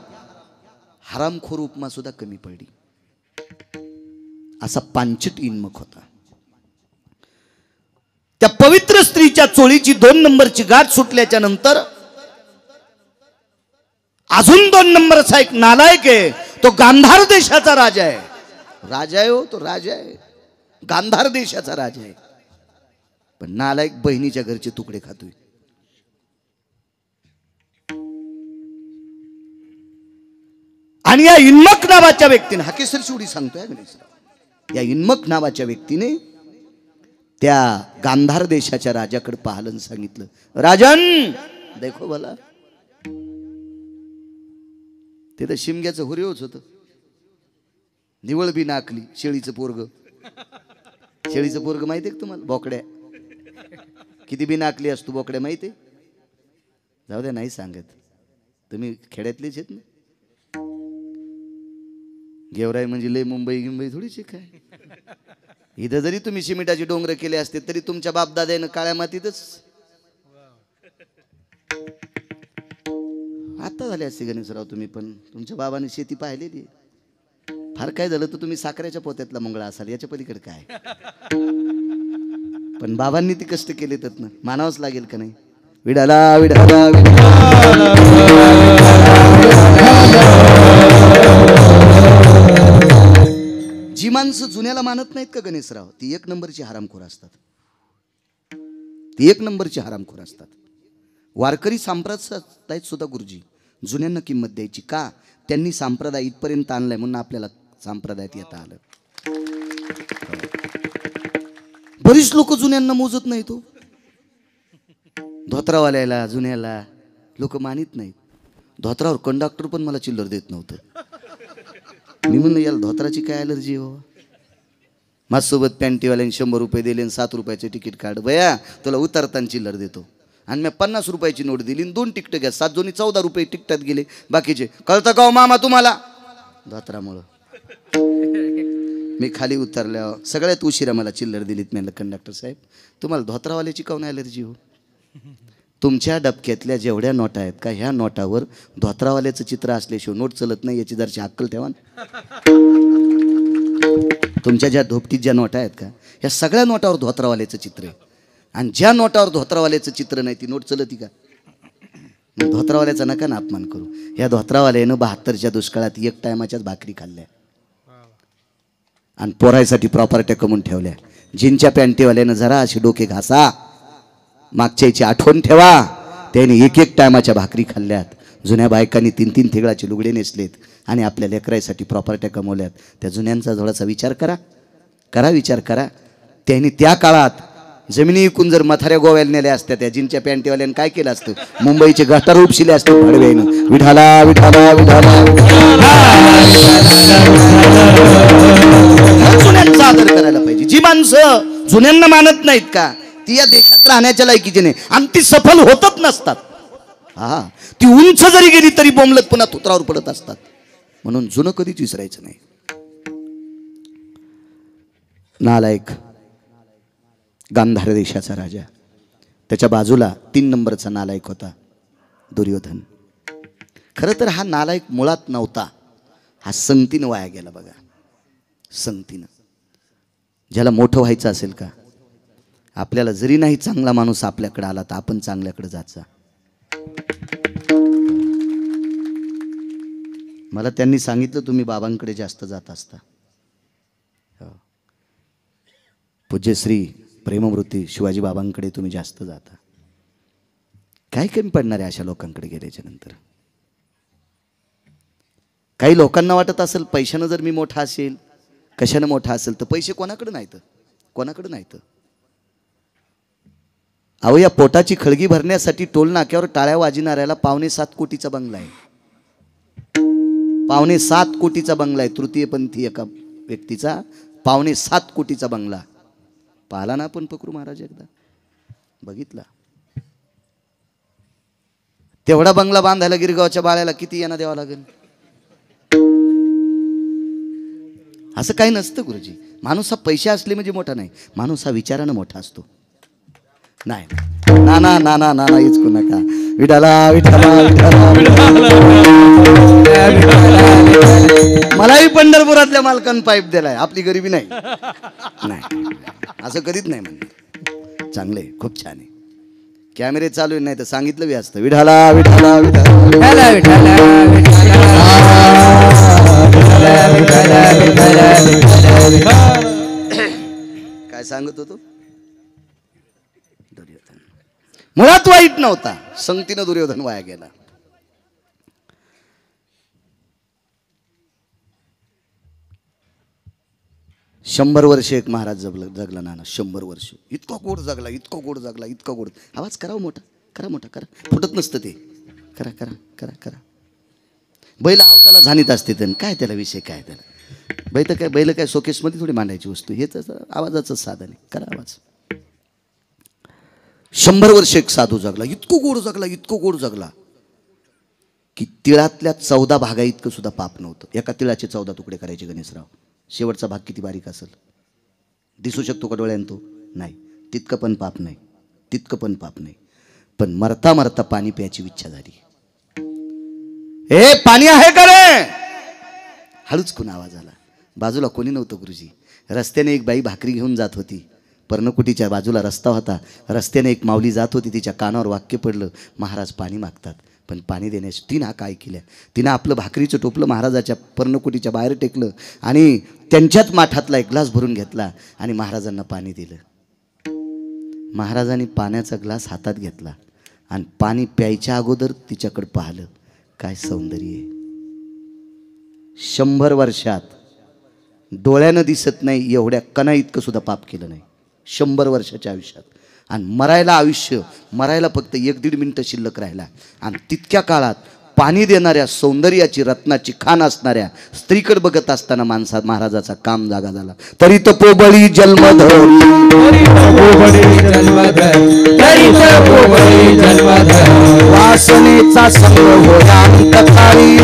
हरामखोर उपमा सुद्धा कमी पडली. असा पांचट इन्मक होता. त्या पवित्र स्त्रीच्या चोळीची 2 नंबरची गाठ सुटल्याच्या नंतर अजून 2 नंबरचा एक नालायक आहे, तो गांधार देशाचा राजा आहे. राजा आहे हो, तो राजा आहे, गांधार देशाचा राजा आहे. पण नालायक बहिणीच्या घरचे तुकडे खातोय. आणि या इन्मक नावाच्या व्यक्तीने, हा केसरची उडी सांगतोय गणेशराव, या इन्मक नावाच्या व्यक्तीने त्या गांधार देशाच्या राजाकडे पाहिलं आणि सांगितलं, राजन देखो भला. ते तर शिमग्याचं हुरेवच होतं. निवळ बी नाकली, शेळीचं पोरग. शेळीचं पोरग माहितीये का तुम्हाला? बोकड्या किती बी नाकली असतो बोकड्या, माहितीये? जाऊ द्या, नाही सांगत, तुम्ही खेड्यातलेच आहेत ना. गेवराई म्हणजे लय मुंबई गिंबई थोडीशी काय. इथं जरी तुम्ही सिमेंटाचे डोंगर केले असते तरी तुमच्या बापदाद्यानं काळ्या मातीतच आता झाले असते गणेशराव. तुम्ही पण तुमच्या बाबाने शेती पाहिलेली. फार काय झालं तर तुम्ही साखरेच्या पोत्यातला मंगळा असाल, याच्या पलीकडे काय. पण बाबांनी ती कष्ट केले तर मानावंच लागेल का नाही. विडाला विडाला जी माणसं जुन्याला मानत नाहीत का गणेशराव, ती 1 नंबरची हरामखोर असतात. ती 1 नंबरची हरामखोर असतात. वारकरी संप्रदायात सुद्धा गुरुजी जुन्यांना किंमत द्यायची का? त्यांनी संप्रदाय इथपर्यंत आणलाय म्हणून आपल्याला संप्रदायात येता आलं. बरीच लोक जुन्यांना मोजत नाही. तो धोत्रावाल्याला जुन्याला लोक मानित नाहीत. धोत्रावर कंडक्टर पण मला चिल्लर देत नव्हतं. मी म्हणलं याला धोत्राची काय अलर्जी हो. माझ्यासोबत पॅन्टीवाल्याने 100 रुपये दिले आणि 7 रुपयाचे तिकीट काढ, बया तुला उतरताना चिल्लर देतो. आणि मी 50 रुपयाची नोट दिली आणि 2 तिकीट घ्या, 7 जोनी 14 रुपये तिकटात गेले. बाकीचे कळतं का मामा तुम्हाला? धोत्रामुळं मी खाली उतरल्यावर सगळ्यात उशिरा मला चिल्लर दिलीत. म्हणलं कंडक्टर साहेब तुम्हाला धोत्रावाल्याची काऊन अलर्जी हो? तुमच्या डबक्यातल्या जेवढ्या नोटा आहेत का, ह्या नोटावर धोत्रावाल्याचं चित्र असल्याशिवाय नोट चलत नाही, याची जरची अक्कल ठेवा. तुमच्या ज्या धोपटीत ज्या नोटा आहेत का, ह्या सगळ्या नोटावर धोत्रावाल्याचं चित्र आहे. आणि ज्या नोटावर धोत्रावाल्याचं चित्र नाही ती नोट चलती का? धोत्रावाल्याचा नका ना अपमान करू. या धोत्रावाल्यानं 72च्या दुष्काळात 1 टायमाच्याच भाकरी खाल्ल्या आणि पोरायसाठी प्रॉपर्ट्या कमवून ठेवल्या. जिनच्या पॅन्टीवाल्यानं जरा अशी डोके घासा, मागच्याची आठवण ठेवा, त्याने 1 टायमाच्या भाकरी खाल्ल्यात. जुन्या बायकांनी 3 तिघळाचे लुगडे नेसलेत आणि आपल्या लेकराईसाठी प्रॉपर्ट्या कमवल्यात. त्या जुन्यांचा थोडासा विचार करा. करा विचार करा. त्यांनी त्या काळात जमिनी विकून जर मथाऱ्या गोव्याला नेल्या असत्या, त्या जीनच्या पॅन्टीवाल्यानं काय केलं असतं? मुंबईचे गटार उपशिले असते भाडव्यानं. विठाला विठाला विठाला. जुन्यांचा आदर करायला पाहिजे. जी माणसं जुन्यांना मानत नाहीत का, ती या देशात राहण्याच्या लायकीची नाही आणि ती सफल होतच नसतात. हा, ती उंच जरी गेली तरी बोंबलत पुन्हा तुत्रावर पडत असतात. म्हणून जुनं कधीच विसरायचं नाही. नालायक गांधार देशाचा राजा, त्याच्या बाजूला 3 नंबरचा नालायक होता दुर्योधन. खरं तर हा नालायक मुळात नव्हता, हा संगतीनं वाया गेला. बघा, संगतीनं. ज्याला मोठं व्हायचं असेल का, आपल्याला जरी नाही चांगला माणूस आपल्याकडे आला तर आपण चांगल्याकडे जायचा. मला त्यांनी सांगितलं तुम्ही बाबांकडे जास्त जात असता. पूज्यश्री प्रेममूर्ती शिवाजी बाबांकडे तुम्ही जास्त जाता. काय कमी पडणार आहे अशा लोकांकडे गेल्याच्या नंतर? काही लोकांना वाटत असेल पैशानं जर मी मोठा असेल, कशानं मोठा असेल, तर पैसे कोणाकडे नाहीत, कोणाकडे नाहीत. अहो, या पोटाची खळगी भरण्यासाठी टोल नाक्यावर टाळ्या वाजणाऱ्याला 7.25 कोटीचा बंगला आहे. 7.25 कोटीचा बंगला आहे. तृतीयपंथी एका व्यक्तीचा 7.25 कोटीचा बंगला. पाहिला ना आपण पकरू महाराज एकदा? बघितला? तेवढा बंगला बांधायला गिरगावच्या बाळ्याला किती यांना द्यावा लागेल? असं काही नसतं गुरुजी. माणूस हा पैसे असले म्हणजे मोठा नाही, माणूस हा विचारानं मोठा असतो. नाही ना ना ना ना ना इचकू नका. विठाला विठाला विठाला. मलाही पंढरपुरातल्या मालकानं पाईप दिलाय, आपली गरिबी नाही. नाही, असं कधीच नाही म्हणलं. चांगले, खूप छान आहे. कॅमेरे चालू आहे, नाही तर सांगितलं बी असतं. विठाला विठाला विठाला विठाला. काय सांगत होतो? दुर्योधन मुळात वाईट नव्हता, संगतीनं दुर्योधन वाया गेला. शंभर वर्ष एक महाराज जगला नाना. 100 वर्ष इतका गोड जगला, इतका गोड जगला, इतका गोड. आवाज करावं मोठा, करा मोठा, करा. फुटत नसतं ते. करा करा करा करा. बैल आवताला झानीत असते तर काय त्याला विषय, काय त्याला बैल काय शोकेसमध्ये थोडी मांडायची वस्तू, हेच आवाजाचं साधन आहे. करा आवाज. 100 वर्ष एक साधू जगला, इतकं गोड जगला, इतकं गोड जगला की तिळातल्या 14 भागा इतकं सुद्धा पाप नव्हतं. एका तिळाचे 14 तुकडे करायचे गणेशराव. शेवटचा भाग किती बारीक असेल, दिसू शकतो का डोळ्यानं? तो नाही. तितकं पण पाप नाही, तितकं पण पाप नाही. पण मरता मरता पाणी प्यायची इच्छा झाली. हे पाणी आहे का रे? हळूच कोण आवाज आला. बाजूला कोणी नव्हतं गुरुजी. रस्त्याने एक बाई भाकरी घेऊन जात होती. पर्णकुटीच्या बाजूला रस्ता होता. रस्त्याने एक माऊली जात होती. तिच्या कानावर वाक्य पडलं, महाराज पाणी मागतात. पण पाणी देण्यास तिनं काय केलं, तिनं आपलं भाकरीचं टोपलं महाराजाच्या पर्णकुटीच्या बाहेर टेकलं आणि त्यांच्याच माठातला एक ग्लास भरून घेतला आणि महाराजांना पाणी दिलं. महाराजांनी पाण्याचा ग्लास हातात घेतला आणि पाणी प्यायच्या अगोदर तिच्याकडे पाहिलं. काय सौंदर्य आहे! 100 वर्षात डोळ्यानं दिसत नाही एवढ्या कणा इतकं सुद्धा पाप केलं नाही 100 वर्षाच्या आयुष्यात. आणि मरायला फक्त 1-1.5 मिनिटं शिल्लक राहिला. आणि तितक्या काळात पाणी देणाऱ्या सौंदर्याची रत्नाची खाण असणाऱ्या स्त्रीकडे बघत असताना महाराजाचा काम जागा झाला. तरी तपोबळी जन्मधर, वासनेचा संग होया अंतकाळी,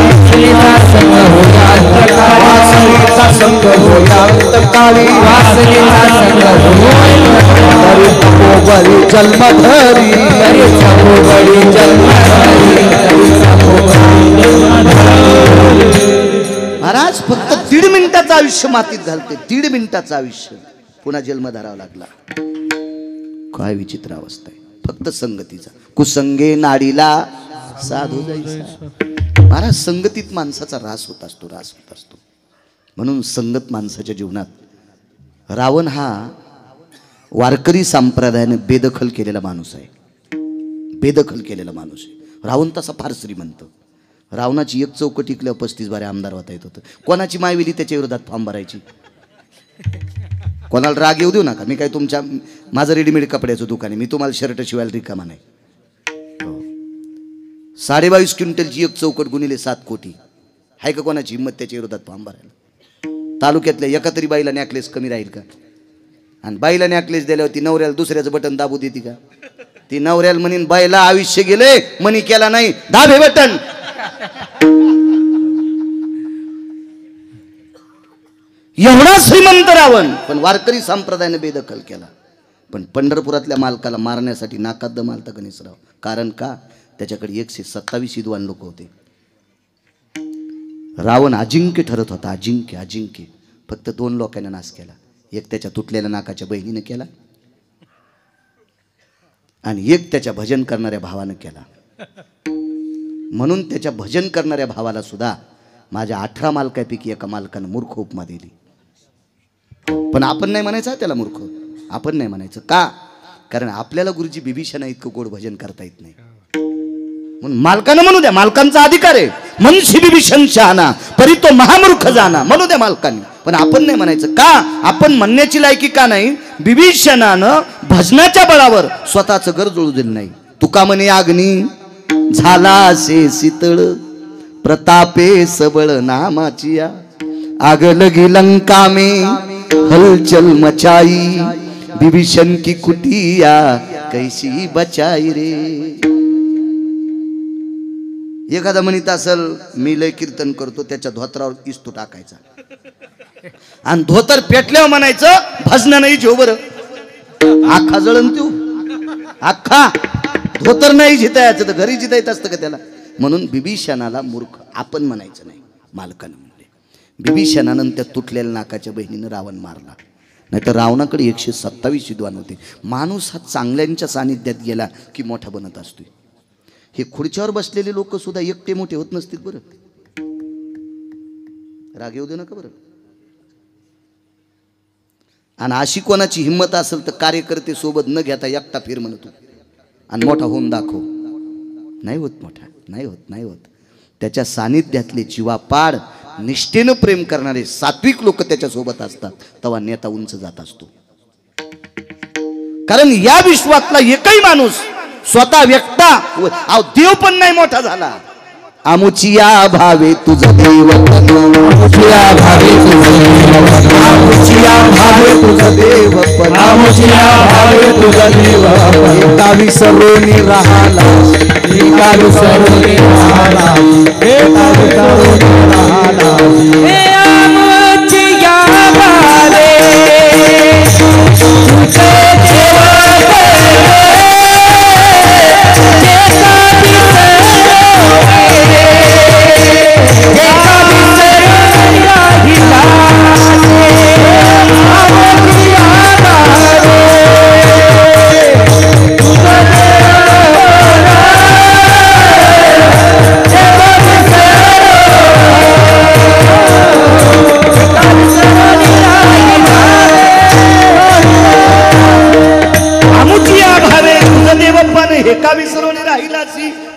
वासनेचा संग होया अंतकाळी, तरी तपोबळी जन्मधरी, तपोबळी जन्मधरी. महाराज फक्त 1.5 मिनिटाचं आयुष्य मातीत घालते. 1.5 मिनिटाचं आयुष्य पुन्हा जन्म धरावा लागला. काय विचित्र अवस्था आहे. फक्त संगतीचा. कुसंगे नाडीला साधू जायचा. महाराज संगतीत माणसाचा रास होत असतो, रास होत असतो. म्हणून संगत माणसाच्या जीवनात. रावण हा वारकरी संप्रदायाने बेदखल केलेला माणूस आहे. बेदखल केलेला माणूस आहे. रावण तसा फार श्रीमंत. रावणाची एक चौकट टिकल्यावर 35 बारे आमदार होता येत होतं. कोणाची मायविली त्याच्या विरोधात फॉर्म भरायची. कोणाला राग येऊ देऊ नका. मी काय माझं रेडीमेड कपड्याचं दुकान आहे. मी तुम्हाला शर्ट शिवायला रिकामा नाही. 22.5 क्विंटलची एक चौकट गुणिले 7 कोटी. आहे का कोणाची हिंमत त्याच्या विरोधात फॉर्म भरायला? तालुक्यातल्या एका तरी बाईला नॅकलेस कमी राहील का? आणि बाईला नॅकलेस दिल्यावर ती नवऱ्याला दुसऱ्याचं बटन दाबू देते का? ती नवऱ्याला म्हणीन बाईला आयुष्य गेले मनी केला नाही दाबे बटन. एवढा श्रीमंत रावण पण वारकरी संप्रदायाने बेदखल केला. पण पंढरपुरातल्या मालकाला मारण्यासाठी नाकात दम आलता गणेशराव. कारण का? त्याच्याकडे 127 विद्वान लोक होते. रावण अजिंक्य ठरत होता. अजिंक्य अजिंक्य. फक्त 2 लोकांना नाश केला. एक त्याच्या तुटलेल्या नाकाच्या बहिणीने केला आणि एक त्याच्या भजन करणाऱ्या भावानं केला. म्हणून त्याच्या भजन करणाऱ्या भावाला सुद्धा माझ्या 18 मालकापैकी एका मालकानं मूर्ख उपमा दिली. पण आपण नाही म्हणायचं त्याला मूर्ख. आपण नाही म्हणायचं का? कारण आपल्याला गुरुजी बिभीषणा इतकं गोड भजन करता येत नाही. म्हणून मालकानं म्हणू द्या. मालकांचा अधिकार आहे. मनशी बिभीषण शहाणा परी तो महामूर्ख जाना. म्हणू द्या मालकांनी. पण आपण नाही म्हणायचं का? आपण म्हणण्याची लायकी का नाही? बिभीषणानं भजनाच्या बळावर स्वतःचं घर जळू दिलं नाही. तुका म्हणे अग्नी झाला असे शीतळ प्रतापे सबळ नामाची आग लगी लंका में हलचल मचाई बिभीषण की कुटिया कैसी बचाई रे. एखादा म्हणत असल मी लय कीर्तन करतो त्याच्या धोत्रावर इस्तू टाकायचा आणि धोतर पेटल्यावर म्हणायचं भजन नाही जेव बरं. आखा जळण तू आखा धोतर नाही जितायचं तर घरी जिता येत असतं का त्याला? म्हणून बिभीषणाला मूर्ख आपण म्हणायचं नाही. मालकानं म्हणले. बिभीषणानं त्या तुटलेल्या नाकाच्या बहिणीनं रावण मारला. नाही तर रावणाकडे 127 विद्वान होते. माणूस हा चांगल्यांच्या सानिध्यात गेला की मोठा बनत असतोय. हे खुर्च्यावर बसलेले लोक सुद्धा एकटे मोठे होत नसतील बरं. राग येऊ दे नका बरं. आणि अशी कोणाची हिंमत असेल तर कार्यकर्ते सोबत न घेता एकटा फिर म्हणतो आणि मोठा होऊन दाखव. नाही होत मोठा. नाही होत. नाही होत. त्याच्या सानिध्यातले जीवापाड निष्ठेनं प्रेम करणारे सात्विक लोक त्याच्या सोबत असतात तेव्हा नेता उंच जात असतो. कारण या विश्वातला एकही माणूस स्वतः व्यक्ता देव पण नाही मोठा झाला. आमुचिया भावे तुझा देव आमुचिया भावे तुझा देव आमुचिया भावे तुझा देव आमुचिया भावे तुझा देव एका विसरोनी राहाला एका विसरोनी राहाला एका विसरोनी राहाला हे आमुचिया भावे तुझा देव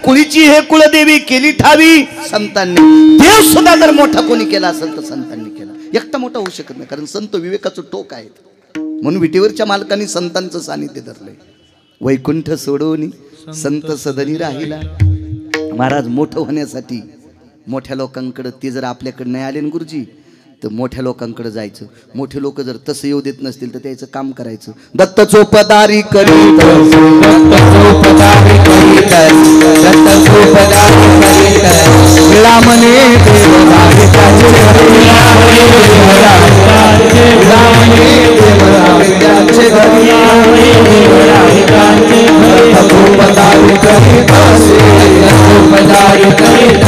कुळीची हे कुळदेवी केली ठावी संतांनी. देव सुद्धा जर मोठा कोणी केला असेल तर संतांनी केला. एकटा मोठा होऊ शकत नाही. कारण संत विवेकाचं टोक आहेत. म्हणून विटेवरच्या मालकांनी संतांचं सानिध्य धरलंय. वैकुंठ सोडवणी संत सदनी राहिला. महाराज मोठं होण्यासाठी मोठ्या लोकांकडे ते जर आपल्याकडे नाही आले ना गुरुजी तर मोठ्या लोकांकडे जायचं. मोठे लोक जर तसं येऊ देत नसतील तर त्याचं काम करायचं. दत्त चोपदारी करीत दत्त चोपदारी करीत दत्त चोपदारी करीत विळा म्हणे देव रागे त्याचे घरी विळा म्हणे देव रागे त्याचे घरी दत्त चोपदारी करीत दत्त चोपदारी करीत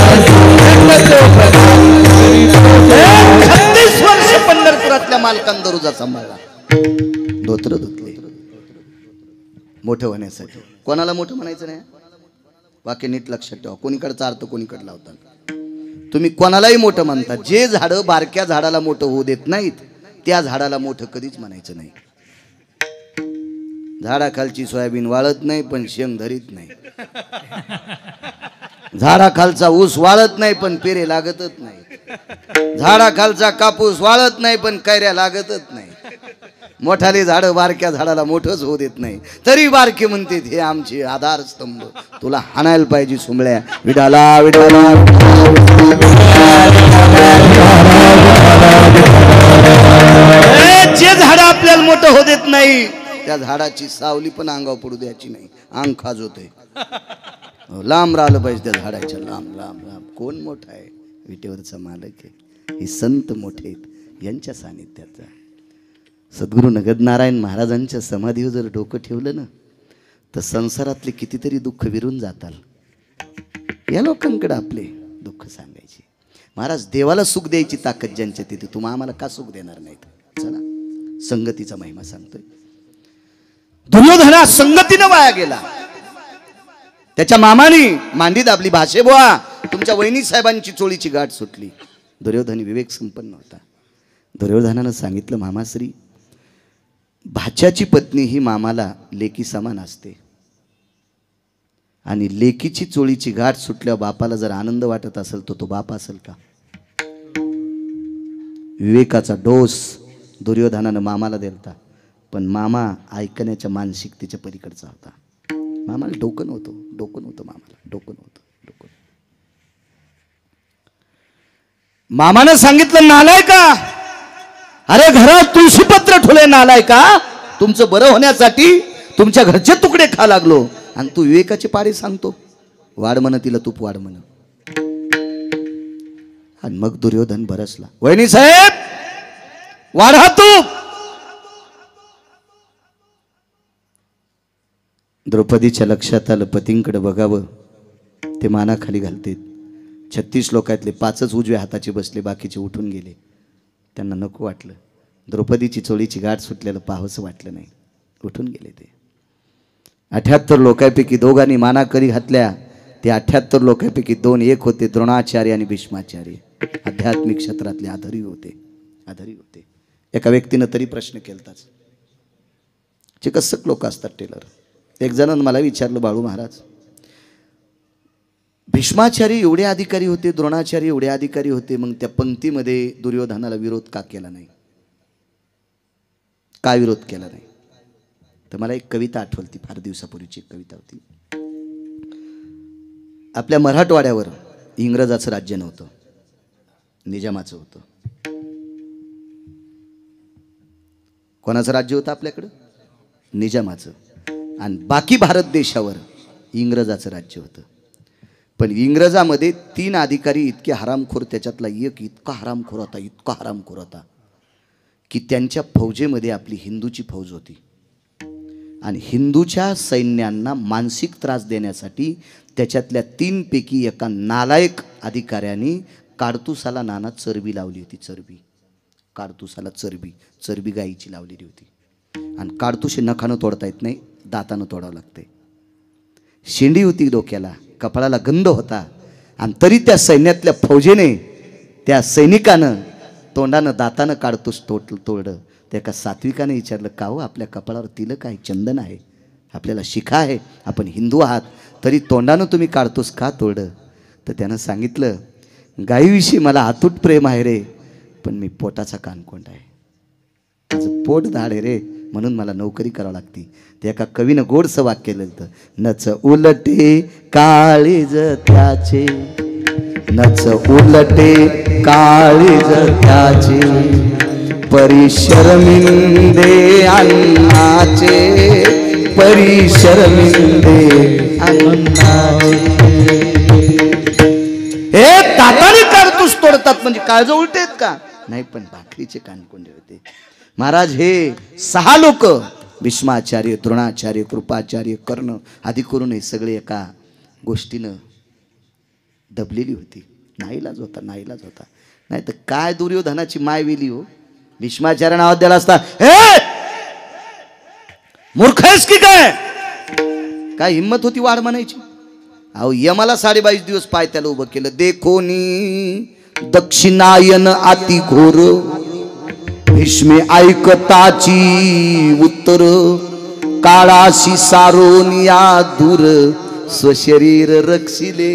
दत्त चोपदारी करीत 36 वर्ष पंढरपुरातल्या मालकांना दरोजा सांभाळला. धोत्र धुतले मोठं होण्यासाठी. कोणाला मोठं म्हणायचं नाही. वाक्य नीट लक्षात ठेवा. कोणीकडचा अर्थ कोणीकडे लावतात. तुम्ही कोणालाही मोठं म्हणता. जे झाडं बारक्या झाडाला मोठं होऊ देत नाहीत त्या झाडाला मोठं कधीच म्हणायचं नाही. झाडाखालची सोयाबीन वाळत नाही पण शेंग धरीत नाही. झाडाखालचा ऊस वाळत नाही पण पेरे लागतच नाही. झाडाखालचा कापूस वाळत नाही पण कैऱ्या लागतच नाही. मोठाले झाड बारक्या झाडाला मोठंच होऊ देत नाही, तरी बारके म्हणते हे आमचे आधारस्तंभ, तुला हाणायला पाहिजे सुंबळ्या. विठाला विठाला जे झाड आपल्याला मोठं होऊ देत नाही त्या झाडाची सावली पण अंगावर पडू द्यायची नाही, अंग खाजवते. लांब राहिलं पाहिजे त्या झाडाच्या, लांब लांब लांब. कोण मोठा आहे? विटेवरचा मालक आहे. हे संत मोठे आहेत, यांच्या सानिध्याचा. सद्गुरू नगदनारायण महाराजांच्या समाधीवर जर डोकं ठेवलं ना तर संसारातले कितीतरी दुःख विरून जाताल. या लोकांकडे आपले दुःख सांगायचे. महाराज देवाला सुख द्यायची ताकद ज्यांच्या तिथे, तुम्हा आम्हाला का सुख देणार नाहीत? चला संगतीचा महिमा सांगतोय. दुर्योधना संगतीनं वाया गेला. त्याच्या मामानी मांडी दाबली, भाषे बुवा तुमच्या वहिनी साहेबांची चोळीची गाठ सुटली. दुर्योधन विवेक संपन्न होता. दुर्योधनानं सांगितलं, मामाश्री भाच्याची पत्नी ही मामाला लेकी समान असते, आणि लेकीची चोळीची गाठ सुटल्यावर बापाला जर आनंद वाटत असेल तर तो बाप असेल का? विवेकाचा डोस दुर्योधनानं मामाला दिलता, पण मामा ऐकण्याच्या मानसिकतेच्या पलीकडचा होता. मामाला डोकं नव्हतं मामाला डोकं नव्हतं. मामानं सांगितलं, नालाय का, अरे घरात तुळशीपत्र ठुले, नालाय का, तुमचं बरं होण्यासाठी तुमच्या घरचे तुकडे खा लागलो, आणि तू विवेकाचे पाडे सांगतो. वाढ म्हण तिला तूप वाढ म्हण. आणि मग दुर्योधन बरसला, वहिनी साहेब वाढा तूप. द्रौपदीच्या लक्षात आलं पतींकडे बघावं, ते मानाखाली घालते. 36 लोकातले 5च उजव्या हाताचे बसले, बाकीचे उठून गेले. त्यांना नको वाटलं. द्रौपदीची चोळीची गाठ सुटलेलं पाहावंसं वाटलं नाही, उठून गेले. ते 78 लोकांपैकी दोघांनी मानाकरी घातल्या. ते 78 लोकांपैकी 2 एक होते, द्रोणाचार्य आणि भीष्माचार्य. आध्यात्मिक क्षेत्रातले आधारी होते. एका व्यक्तीनं तरी प्रश्न केलताच. चिकित्सक लोक असतात, टेलर. एक जणांनी मला विचारलं, बाळू महाराज भीष्माचार्य एवढे अधिकारी होते, द्रोणाचार्य एवढे अधिकारी होते, मग त्या पंक्तीमध्ये दुर्योधनाला विरोध का केला नाही? का विरोध केला नाही? तर मला एक कविता आठवली, फार दिवसापूर्वीची एक कविता होती. आपल्या मराठवाड्यावर इंग्रजाचं राज्य नव्हतं, निजामाचं होतं. कोणाचं राज्य होतं आपल्याकडं? निजामाचं. आणि बाकी भारत देशावर इंग्रजाचं राज्य होतं. पण इंग्रजामध्ये 3 अधिकारी इतके हरामखोर, त्याच्यातला एक इतका हरामखोर होता की त्यांच्या फौजेमध्ये आपली हिंदूची फौज होती. आणि हिंदूच्या सैन्यांना मानसिक त्रास देण्यासाठी त्याच्यातल्या 3 पैकी एका नालायक अधिकाऱ्याने काडतुसाला नाना चरबी लावली होती. काडतुसाला चरबी गाईची लावलेली होती. आणि काडतुसे नखानं तोडता येत नाही, दातानं तोडावं लागते. शेंडी होती डोक्याला, कपाळाला गंध होता, आणि तरी त्या सैन्यातल्या फौजेने, त्या सैनिकानं तोंडानं दातानं काडतूस तोडलं. त्या एका सात्विकाने विचारलं, का हो आपल्या कपाळावर तिलक आहे, चंदन आहे, आपल्याला शिखा आहे, आपण हिंदू आहात, तरी तोंडानं तुम्ही काडतूस का तोडलं? तर त्यानं सांगितलं, गायीविषयी मला अतूट प्रेम आहे रे, पण मी पोटाचा कानकोंड आहे, माझं पोट धाड आहे रे, म्हणून मला नोकरी करावी लागती. त्या एका कवीनं गोडसं वाक्य केलं होतं, नच उलटे काळीज त्याचे, नच उलटे काळीज त्याचे, परिशरमिंदे अन्नाचे, परिशरमिंदे अन्नाचे. हे दाताने काडतूस तोडतात म्हणजे काळज उलटे आहेत का? नाही, पण भाकरीचे कानकोंडे होते. महाराज हे 6 लोक, भीष्माचार्य, द्रोणाचार्य, कृपाचार्य, कर्ण आदी करून हे सगळे एका गोष्टीनं दबलेली होती. नाईलाज होता. नाही तर काय दुर्योधनाची माय वेली हो. भीष्माचार्य नाव द्यायला असता, मूर्ख आहेस की काय हिम्मत होती वाढ म्हणायची? अहो यमाला 22.5 दिवस पाय त्याला उभं केलं. देखोनी दक्षिणायन अति घोर, भीष्मे ऐकताची उत्तर, काळाशी सारोनिया दूर, स्वशरीर रक्षिले.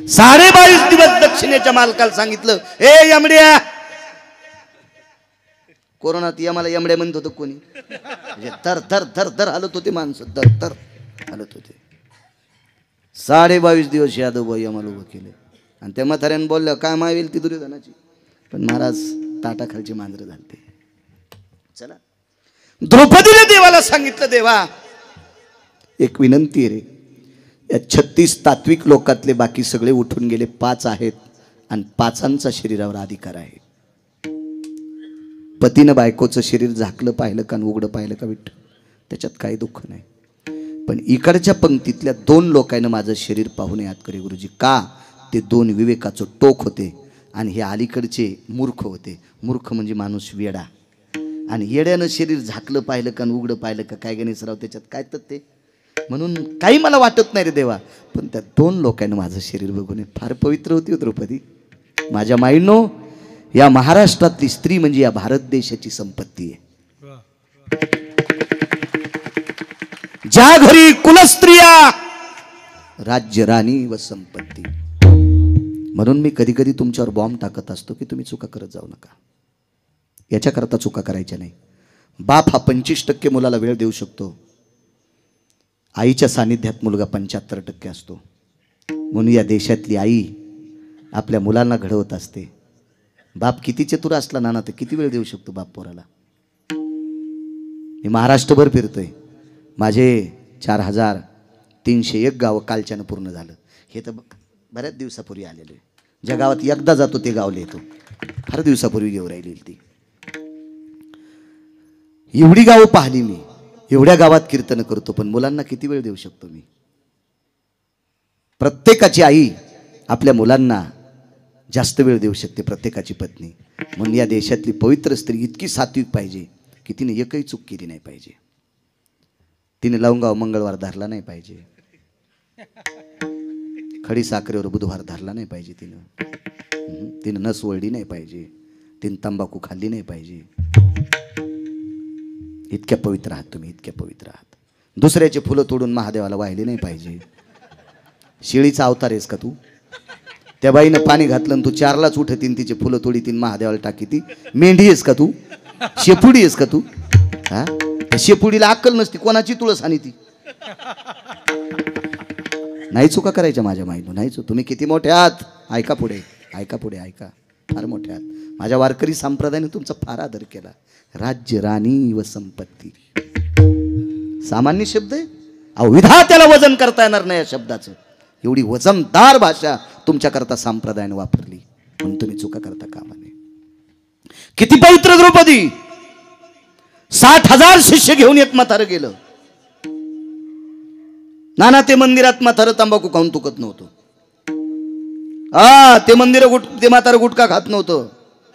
22.5 दिवस दक्षिणेच्या मालकाला सांगितलं, ए यमड्या, कोरोनात यमाला यमड्या म्हणत होतं कोणी, म्हणजे तर तर तर तर हलत होते माणसं, तर तर हलत होते. 22.5 दिवस यादव यमाला उभं केले. आणि त्या म्हाताऱ्यानं बोललं काय मावेल ती दुर्योधनाची, पण महाराज ताटाखालची मांजरं झालते. चला, द्रौपदीने देवाला सांगितलं, देवा एक विनंती आहे रे, या 36 तात्विक लोकातले बाकी सगळे उठून गेले, 5 आहेत आणि 5ांचा शरीरावर अधिकार आहे. पतीनं बायकोचं शरीर झाकलं पाहिलं का उघडं पाहिलं का विठ्ठल, त्याच्यात काही दुःख नाही. पण इकडच्या पंक्तीतल्या 2 लोकांना माझं शरीर पाहून याद करे गुरुजी. का? ते 2 विवेकाचं टोक होते आणि हे अलीकडचे मूर्ख होते. मूर्ख म्हणजे माणूस वेडा, आणि येड्यानं शरीर झाकलं पाहिलं का उघडं पाहिलं का, काय गणेशराव त्याच्यात काय तर ते. म्हणून काही मला वाटत नाही रे देवा, पण त्या 2 लोकांना माझं शरीर बघून फार पवित्र होती द्रौपदी. माझ्या माईनो, या महाराष्ट्रातली स्त्री म्हणजे या भारत देशाची संपत्ती आहे. ज्या घरी कुलस्त्रिया राज्य राणी व संपत्ती. म्हणून मी कधी कधी तुमच्यावर बॉम्ब टाकत असतो की तुम्ही चुका करत जाऊ नका. याच्याकरता चुका करायच्या नाही. बाप हा 25% मुलाला वेळ देऊ शकतो, आईच्या सानिध्यात मुलगा 75% असतो. म्हणून या देशातली आई आपल्या मुलांना घडवत असते. बाप किती चतुर असला नाना तर किती वेळ देऊ शकतो बाप पोराला. मी महाराष्ट्रभर फिरतोय, माझे 4301 गावं कालच्यानं पूर्ण झालं. हे तर बऱ्याच दिवसापूर्वी आलेलं आहे. ज्या गावात एकदा जातो ते गाव लिहितो, फार दिवसापूर्वी घेऊन राहिली ती. एवढी गावं पाहिली मी, एवढ्या गावात कीर्तन करतो, पण मुलांना किती वेळ देऊ शकतो मी. प्रत्येकाची आई आपल्या मुलांना जास्त वेळ देऊ शकते, प्रत्येकाची पत्नी. म्हणून या देशातली पवित्र स्त्री इतकी सात्विक पाहिजे की तिने एकही चूक केली नाही पाहिजे. तिने लवंगाव मंगळवार धरला नाही पाहिजे, खडी साखरेवर बुधवार धरला नाही पाहिजे, तिनं नस वळली नाही पाहिजे, तिने तंबाखू खाल्ली नाही पाहिजे. इतक्या पवित्र आहात तुम्ही, इतक्या पवित्र आहात. दुसऱ्याचे फुलं तोडून महादेवाला वाहिले नाही पाहिजे. शेळीचा अवतार आहेस का तू? त्या बाईनं पाणी घातलं आणि तू 4लाच उठतीन, तिचे फुलं तोडीतीन, महादेवाला टाकी. ती मेंढी आहेस का तू? शेपुडी आहेस का तू? हा, शेपुडीला अक्कल नसती, कोणाची तुळस आणि ती. नाही चुका करायच्या माझ्या माईनं, नाही चुक. तुम्ही किती मोठे आहात, ऐका पुढे, ऐका पुढे, ऐका. फार मोठे आहात. माझ्या वारकरी संप्रदायाने तुमचा फार आदर केला. राज्य राणी व संपत्ती सामान्य शब्द आहे. अहो विधात्याला वजन करता येणार नाही या शब्दाचं. एवढी वजनदार भाषा तुमच्याकरता संप्रदायाने वापरली, म्हणून तुम्ही चुका करता कामा नये. किती पवित्र द्रौपदी. 60,000 शिष्य घेऊन एक म्हातारं गेलं. नाना ते मंदिरात म्हातारं तंबाखू खाऊन तुकत नव्हतं. ते ते म्हातारं गुटखा खात नव्हतं,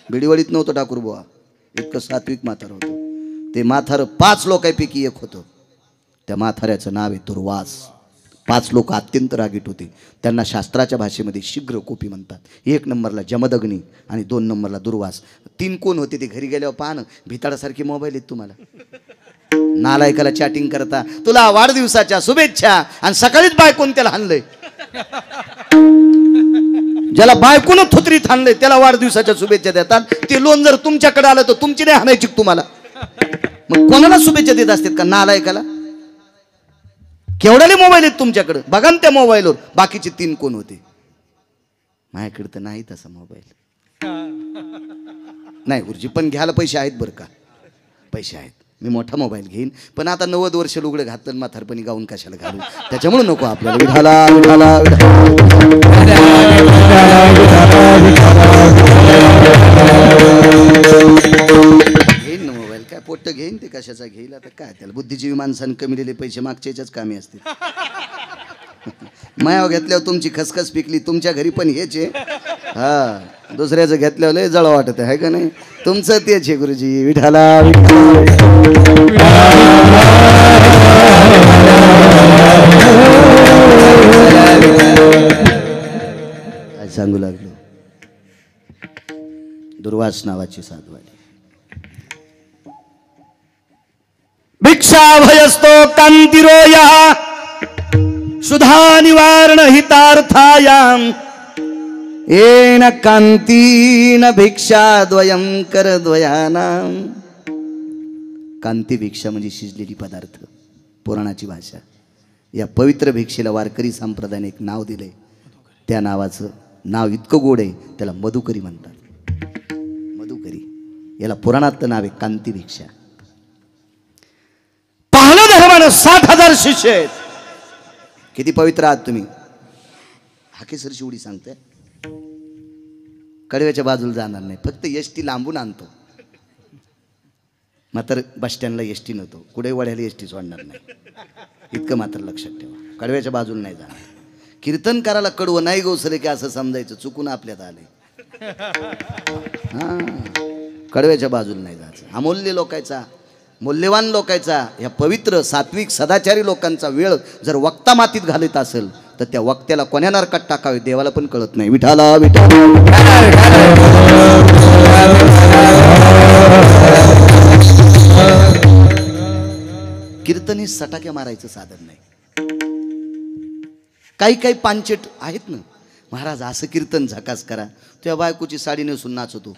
बिडीवडीत नव्हतं ठाकूर बुवा. इतकं सात्विक म्हातारं होतं ते. म्हातारं 5 लोकांपैकी एक होतं. त्या म्हाताऱ्याचं नाव आहे दुर्वास. 5 लोक अत्यंत रागीट होते. त्यांना शास्त्राच्या भाषेमध्ये शीघ्र कोपी म्हणतात. 1 नंबरला जमदग्नी आणि 2 नंबरला दुर्वास. 3 कोण होते ते घरी गेल्यावर पाहणं, भिताडासारखे मोबाईल आहेत तुम्हाला. नालायकाला चॅटिंग करता, तुला वाढदिवसाच्या शुभेच्छा, आणि सकाळीच बायकोन त्याला हाणलंय. ज्याला बायकोनं थुत्रीत हाणलंय त्याला वाढदिवसाच्या शुभेच्छा देतात. ते लोन जर तुमच्याकडे आलं तर तुमची नाही हाणायची तुम्हाला. मग कोणाला शुभेच्छा देत असतात का नालायकाला? केवढ्याले मोबाईल आहेत तुमच्याकडे, बघा ना त्या मोबाईलवर. बाकीचे 3 कोण होते? माझ्याकडे तर नाही तसा मोबाईल. नाही गुरुजी, पण घ्यायला पैसे आहेत बरं का, पैसे आहेत. मी मोठा मोबाईल घेईन, पण आता 90 वर्ष लुगडं घातलं म्हातारपणी गाऊन कशाला घालू, त्याच्यामुळे नको आपल्याला. विठाला विठाला घेईन ना मोबाईल, काय पोट्ट घेईन ते कशाचा घेईल. आता काय त्याला बुद्धिजीवी माणसानं कमी दिले पैसे मागच्याच कामी असतील. मायाव घेतल्यावर तुमची खसखस पिकली, तुमच्या घरी पण हेच आहे. हा, दुसऱ्याचं घेतल्यावर लय जळ वाटत आहे का नाही? तुमचं तेच आहे गुरुजी. विठाला काय सांगू लागलो. दुर्वास नावाची साधू आली. भिक्षा भयस्तो कांतिरोया सुधा निवारण हितार्थायाम येन कांतीन भिक्षा द्वयं कर द्वयानाम कांती भिक्षा म्हणजे शिजलेली पदार्थ, पुराणाची भाषा. या पवित्र भिक्षेला वारकरी संप्रदायाने एक नाव दिलंय. त्या नावाचं नाव इतकं गोड आहे, त्याला मधुकरी म्हणतात. मधुकरी, याला पुराणातलं नाव आहे कांती भिक्षा. पाहलं धर्मानं 60,000 शिष्य आहेत. किती पवित्र आहात तुम्ही. हाकेसर शिवडी सांगते, कडव्याच्या बाजूला जाणार नाही, फक्त एसटी लांबून आणतो. मात्र बस स्टँडला एसटी नव्हतो, कुठे वड्याला एसटी सोडणार नाही, इतकं मात्र लक्षात ठेवा. कडव्याच्या बाजूला नाही जाणार. कीर्तन करायला कडवं नाही गोसले की असं समजायचं, चुकून आपल्यात आले. हां, कडव्याच्या बाजूला नाही जायचं. अमूल्य लोकांचा, मूल्यवान लोकांचा, ह्या पवित्र सात्विक सदाचारी लोकांचा वेळ जर वक्ता मातीत घालत असेल तर त्या वक्त्याला कोण्या नरकात टाकावे देवाला पण कळत नाही. विठाला कीर्तन हे सटाक्या मारायचं साधन नाही. काही काही पांचट आहेत ना, महाराज असं कीर्तन झकास करा, तुझ्या बायकोची साडी नेसून नाचतो.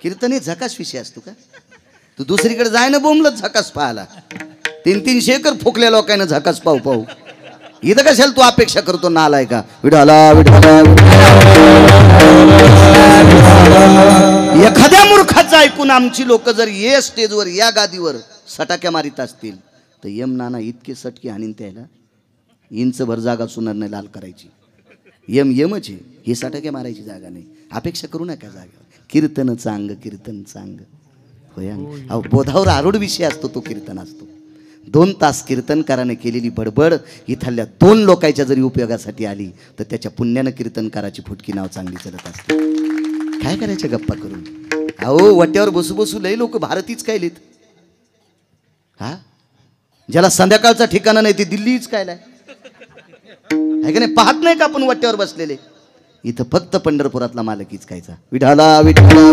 कीर्तन हे झकास विषय असतो का? तू दुसरीकडे जाय ना बोंबलत झकास पाहायला. 300 एकर फुकल्या लोकांना झकास पाहू पाहू, इथं कशाला तू अपेक्षा करतो नालाय का? विठाला विठाला. एखाद्या मूर्खाचं ऐकून आमची लोक जर ये स्टेजवर या गादीवर सटाक्या मारित असतील तर यम नाना इतके सटके हाणीन त्याला, इंचभर जागा सुनार नाही लाल करायची. यमच आहे, हे सटाक्या मारायची जागा नाही. अपेक्षा करू नका जागेवर. कीर्तन चांग, कीर्तन चांग होय. अहो, बोधावर आरूढ विषय असतो तो कीर्तन असतो. 2 तास कीर्तनकाराने केलेली बडबड इथल्या 2 लोकांच्या जरी उपयोगासाठी आली तर त्याच्या पुण्यानं कीर्तनकाराची फुटकी नाव चांगली चलत असते. काय करायच्या गप्पा करून? अहो, वाट्यावर बसू बसू लई लोक भारतीच काय लिहित. हा, ज्याला संध्याकाळचा ठिकाणा नाही ते दिल्लीच काय आहे का नाही? पाहत नाही का आपण वाट्यावर बसलेले? इथं फक्त पंढरपुरातला मालकीच कायचा. विठाला विठाला.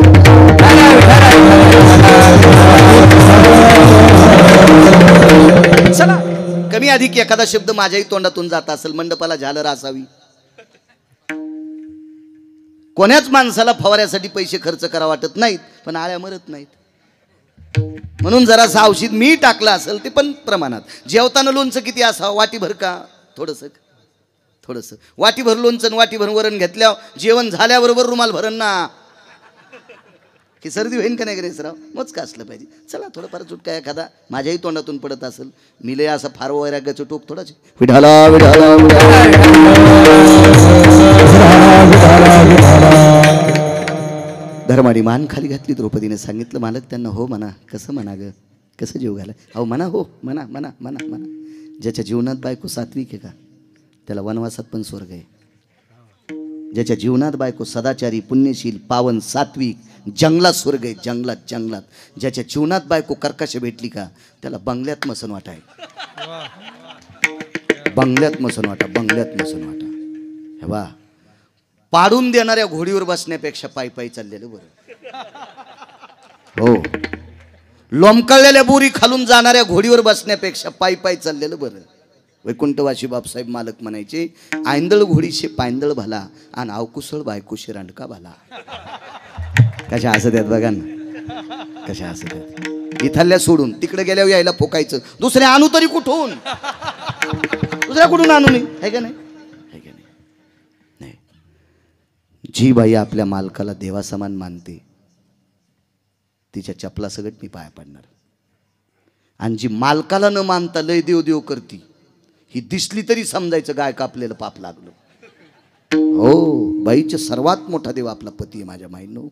चला, कमी अधिक एखादा शब्द माझ्याही तोंडातून जात असेल, मंडपाला झालर असावी. कोण्याच माणसाला फवाऱ्यासाठी पैसे खर्च करा वाटत नाहीत, पण आळ्या मरत नाहीत. म्हणून जरासं औषध मी टाकलं असेल ते पण प्रमाणात. जेवताना लोणचं किती असावं? वाटीभर का थोडंसं? थोडंसं. वाटीभर लोणचं वाटीभर वरण घेतल्यावर जेवण झाल्याबरोबर रुमाल भरण ना, की सर्दी होईन का नाही गणेशराव? मोजका असलं पाहिजे. चला, थोडंफार चुटका एखादा माझ्याही तोंडातून पडत असेल. मी लय असं फार वैराग्याचं टोक थोडाच. विठाला विठाला. धर्माने मान खाली घातली. द्रौपदीने सांगितलं, मालक त्यांना हो म्हणा. कसं म्हणा ग? कसं जीव घाला? अहो म्हणा, हो म्हणा म्हणा म्हणा म्हणा. ज्याच्या जीवनात बायको सात्विक आहे का त्याला वनवासात पण स्वर्ग आहे. ज्याच्या जीवनात बायको सदाचारी, पुण्यशील, पावन, सात्विक, जंगलात स्वर्ग आहे. जंगलात जंगलात. ज्याच्या जीवनात बायको कर्कश भेटली का त्याला बंगल्यात मसन वाटा आहे. बंगल्यात मसन वाटा, बंगल्यात मसन वाटा. हे वा, पाडून देणाऱ्या घोडीवर बसण्यापेक्षा पायी पायी चाललेलं बरं. हो, लोंबकळलेल्या बोरी खालून जाणाऱ्या घोडीवर बसण्यापेक्षा पायी पायी चाललेलं बरं. वैकुंठवासी बापसाहेब मालक म्हणायचे, आयंदळ घोडीशे पायंदळ भला आणि अवकुसळ बायकोशी रांडका भला. कशा असत आहेत बघा ना, कशा असत आहेत. इथल्या सोडून तिकडे गेल्यावर यायला फोकायचं. दुसऱ्या आणू तरी कुठून? दुसऱ्या कुठून आणू नये, आहे का नाही? आहे का नाही? जी बाई आपल्या मालकाला देवासमान मानते तिच्या चपला सगट मी पाया पडणार. आणि जी मालकाला न मानता लय देव देव करती, ही दिसली तरी समजायचं गाय कापलेलं पाप लागलं. हो, बाईचा सर्वात मोठा देव आपला पती आहे माझ्या माईनो.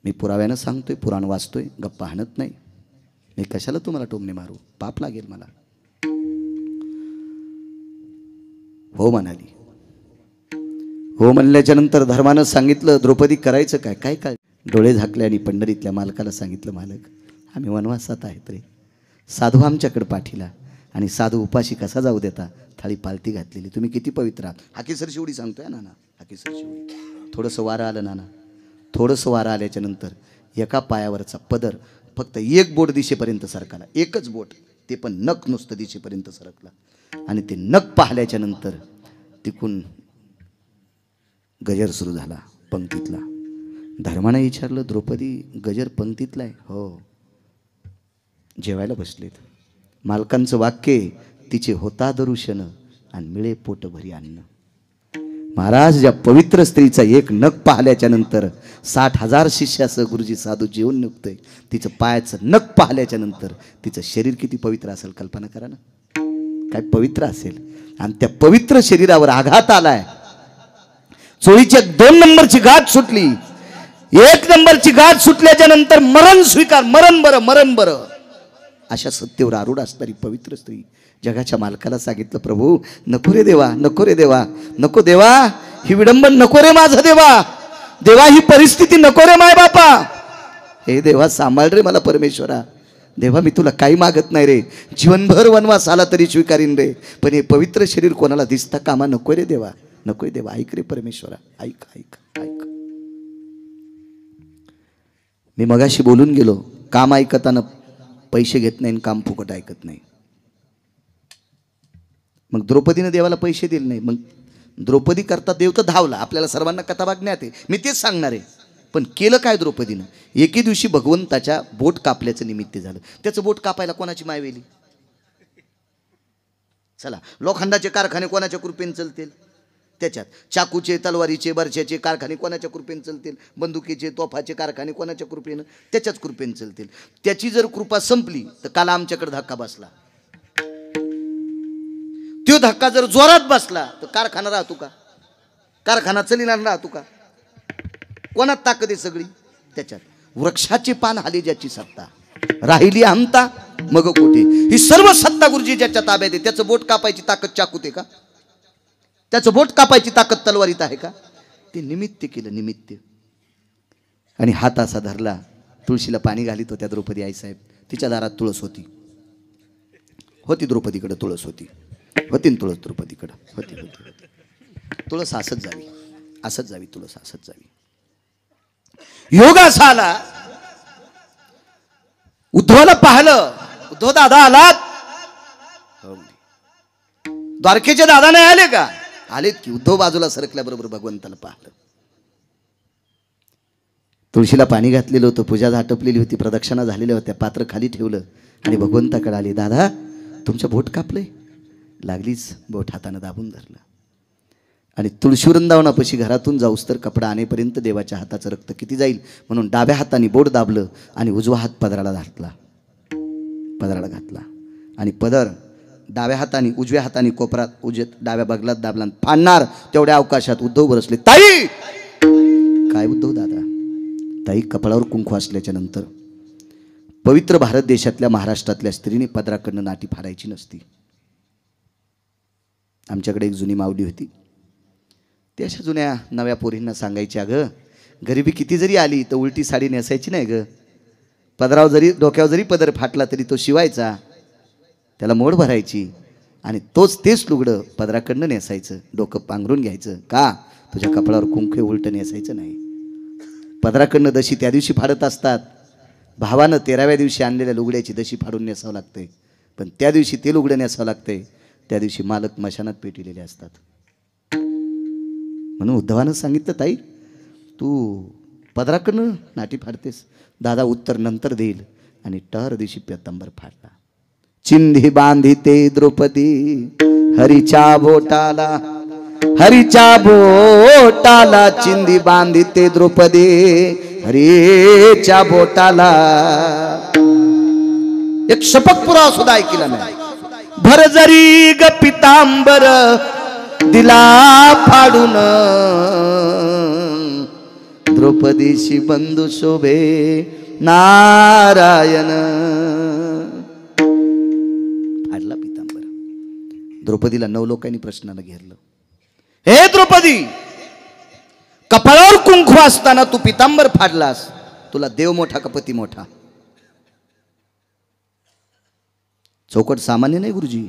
मी पुराव्यानं सांगतोय, पुराण वाचतोय, गप्पा हाणत नाही. मी कशाला तुम्हाला टोमणे मारू? पाप लागेल मला. हो म्हणाली. हो म्हणल्याच्या नंतर धर्मानं सांगितलं, द्रौपदी करायचं काय? काय काय? डोळे झाकले आणि पंढरीतल्या मालकाला सांगितलं, मालक आम्ही वनवासात आहेत रे. साधू आमच्याकडे पाठीला, आणि साधू उपाशी कसा जाऊ देता? थाळी पालती घातलेली. तुम्ही किती पवित्र आहात. हाकेसर शिवडी सांगतोय नाना, हाकेसर शिवडी. थोडंसं वारं आलं नाना, थोडंसं वारं आल्याच्या नंतर एका पायावरचा पदर फक्त एक बोट दिशेपर्यंत सरकला. एकच बोट, ते पण नख नुसतं दिशेपर्यंत सरकला. आणि ते नख पाहिल्याच्या नंतर तिकून गजर सुरू झाला पंक्तीतला. धर्मानं विचारलं, द्रौपदी गजर पंक्तीतला आहे? हो. जेवायला बसलेत. मालकांचं वाक्य, तिचे होता दरुशन आणि मिळे पोटभरी अन्न. महाराज, या पवित्र स्त्रीचा एक नख पाहिल्याच्या नंतर 60,000 शिष्यासह गुरुजी साधू जेवून निघतोय. तिचं पायाचं नख पाहिल्याच्या नंतर तिचं शरीर किती पवित्र असेल कल्पना करा ना. काय पवित्र असेल. आणि त्या पवित्र शरीरावर आघात आलाय. चोळीची 2 नंबरची गाठ सुटली. 1 नंबरची गाठ सुटल्याच्या नंतर मरण स्वीकार, मरण बरं अशा सत्तेवर आरूढ असणारी पवित्र स्त्री जगाच्या मालकाला सांगितलं, प्रभू नको रे देवा, नको रे देवा, नको देवा, ही विडंबन नको रे माझा देवा, देवा ही परिस्थिती नको रे माय बापा, हे देवा सांभाळ रे मला परमेश्वरा, देवा मी तुला काही मागत नाही रे, जीवनभर वनवास आला तरी स्वीकारीन रे, पण हे पवित्र शरीर कोणाला दिसता कामा नको रे देवा, नको देवा, ऐक रे परमेश्वरा, ऐक ऐक ऐक. मी मगाशी बोलून गेलो, काम ऐकताना पैसे घेत नाही, काम फुकट ऐकत नाही. मग द्रौपदीने देवाला पैसे दिले नाही, मग द्रौपदी करता देव तर धावला. आपल्याला सर्वांना कथा बघण्यात आहे, मी तेच सांगणार आहे. पण केलं काय द्रौपदीनं? एके दिवशी भगवंताच्या बोट कापल्याचं निमित्त झालं. त्याचं बोट कापायला कोणाची माय वेली? चला, लोखंडाचे कारखाने कोणाच्या कृपेने चालतील? त्याच्यात चाकूचे, तलवारीचे, बरछ्याचे कारखाने कोणाच्या कृपेने चालतील? बंदुकीचे, तोफाचे कारखाने कोणाच्या कृपेनं? त्याच्याच कृपेने चालतील. त्याची जर कृपा संपली तर काल आमच्याकडे धक्का बसला. तो धक्का जर जोरात बसला तर कारखाना राहतो का? कारखाना चलीला राहतो का? कोणात ताकद आहे सगळी? त्याच्यात. वृक्षाचे पान हाली ज्याची सत्ता, राहिली अहंता मग कोठे. ही सर्व सत्ता गुरुजी ज्याच्या ताब्यात आहे, त्याचं बोट कापायची ताकद चाकूत आहे का? त्याचं बोट कापायची ताकद तलवारीत आहे का? ते निमित्त केलं, निमित्त. आणि हात असा धरला, तुळशीला पाणी घालीत होत्या द्रौपदी आईसाहेब. तिच्या दारात तुळस होती, द्रौपदीकडे तुळस होती, तुळस द्रौपदीकडं होती. तुळस असत जावी, तुळस असत जावी. योग असा आला, उद्धवाला पाहिलं. उद्धव दादा आलात? द्वारकेचे दादा नाही आले का? आलेत की. उद्धव बाजूला सरकल्याबरोबर भगवंताला पाहिलं. तुळशीला पाणी घातलेलं होतं, पूजा आटपलेली होती, प्रदक्षिणा झालेल्या होत्या, पात्र खाली ठेवलं आणि भगवंताकडे आले. दादा तुमचं बोट कापलंय? लागलीच बोट हातानं दाबून धरलं आणि तुळशी वृंदावनापाशी घरातून जाऊस तर कपडा आणेपर्यंत देवाच्या हाताचं रक्त किती जाईल म्हणून डाव्या हाताने बोट दाबलं आणि उजवा हात पदराला घातला आणि पदर डाव्या हाताने उजव्या हाताने कोपरात डाव्या बगलात दाबला. फाडणार तेवढ्या अवकाशात उद्धव बरसले. ताई! काय उद्धव दादा? ताई, कपाळावर कुंकू असल्याच्या नंतर पवित्र भारत देशातल्या महाराष्ट्रातल्या स्त्रीने पदराकडनं नाटी फाडायची नसती. आमच्याकडे एक जुनी माऊली होती. ती अशा जुन्या नव्या पोरींना सांगायची, अगं गरिबी किती जरी आली तर उलटी साडी नेसायची नाही ग. पदरावर जरी, डोक्यावर जरी पदर फाटला तरी तो शिवायचा, त्याला मोड भरायची आणि तेच लुगडं पदराकडनं नेसायचं, डोकं पांघरून घ्यायचं. का? तुझ्या कपाळावर कुंकू उलटं नेसायचं नाही. पदराकडनं दशी त्या दिवशी फाडत असतात. भावानं 13व्या दिवशी आणलेल्या लुगड्याची दशी फाडून नेसावं लागते, पण त्या दिवशी ते लुगडं नेसावं लागते, त्या दिवशी मालक मशानात पेटलेले असतात. म्हणून उद्धवानं सांगितलं, ताई तू पदराकडनं नाटी फाडतेस? दादा उत्तर नंतर देईल. आणि टहर दिवशी पितांबर फाडला. चिंधी बांधिते द्रौपदी हरीच्या बोटाला, चिंधी बांधिते द्रौपदी हरीच्या बोटाला. एक शपथ पुरावा सुद्धा ऐकला नाही. भर जरी ग पितांबर दिला फाडून, द्रौपदीशी बंधू शोभे नारायण. फाडला पितांबर. द्रौपदीला 9 लोकांनी प्रश्नाला घेरलं. हे द्रौपदी, कपाळावर कुंकू असताना तू पितांबर फाडलास, तुला देव मोठा का पती मोठा? चौकट सामान्य नाही गुरुजी.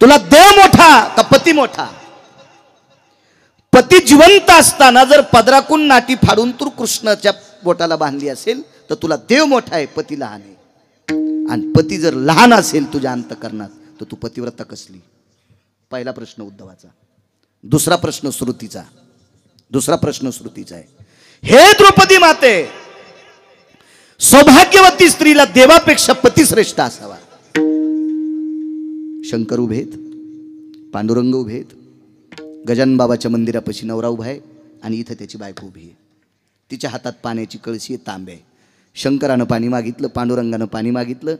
तुला देव मोठा का पती मोठा? पती जिवंत असताना जर पदराकून नाटी फाडून तू कृष्णाच्या बोटाला बांधली असेल तर तुला देव मोठा आहे, पती लहान आहे. आणि पती जर लहान असेल तुझ्या अंतकरणात तर तू पतिव्रता कसली? पहिला प्रश्न उद्धवाचा. दुसरा प्रश्न श्रुतीचा आहे. हे द्रौपदी माते, सौभाग्यवती स्त्रीला देवापेक्षा पती श्रेष्ठ असावा. शंकर उभेत, पांडुरंग उभेत, गजानन बाबाच्या मंदिरापाशी नवरा उभा आहे आणि इथं त्याची बायको उभी आहे. तिच्या हातात पाण्याची कळशी आहे, तांबे आहे. शंकरानं पाणी मागितलं, पांडुरंगानं पाणी मागितलं.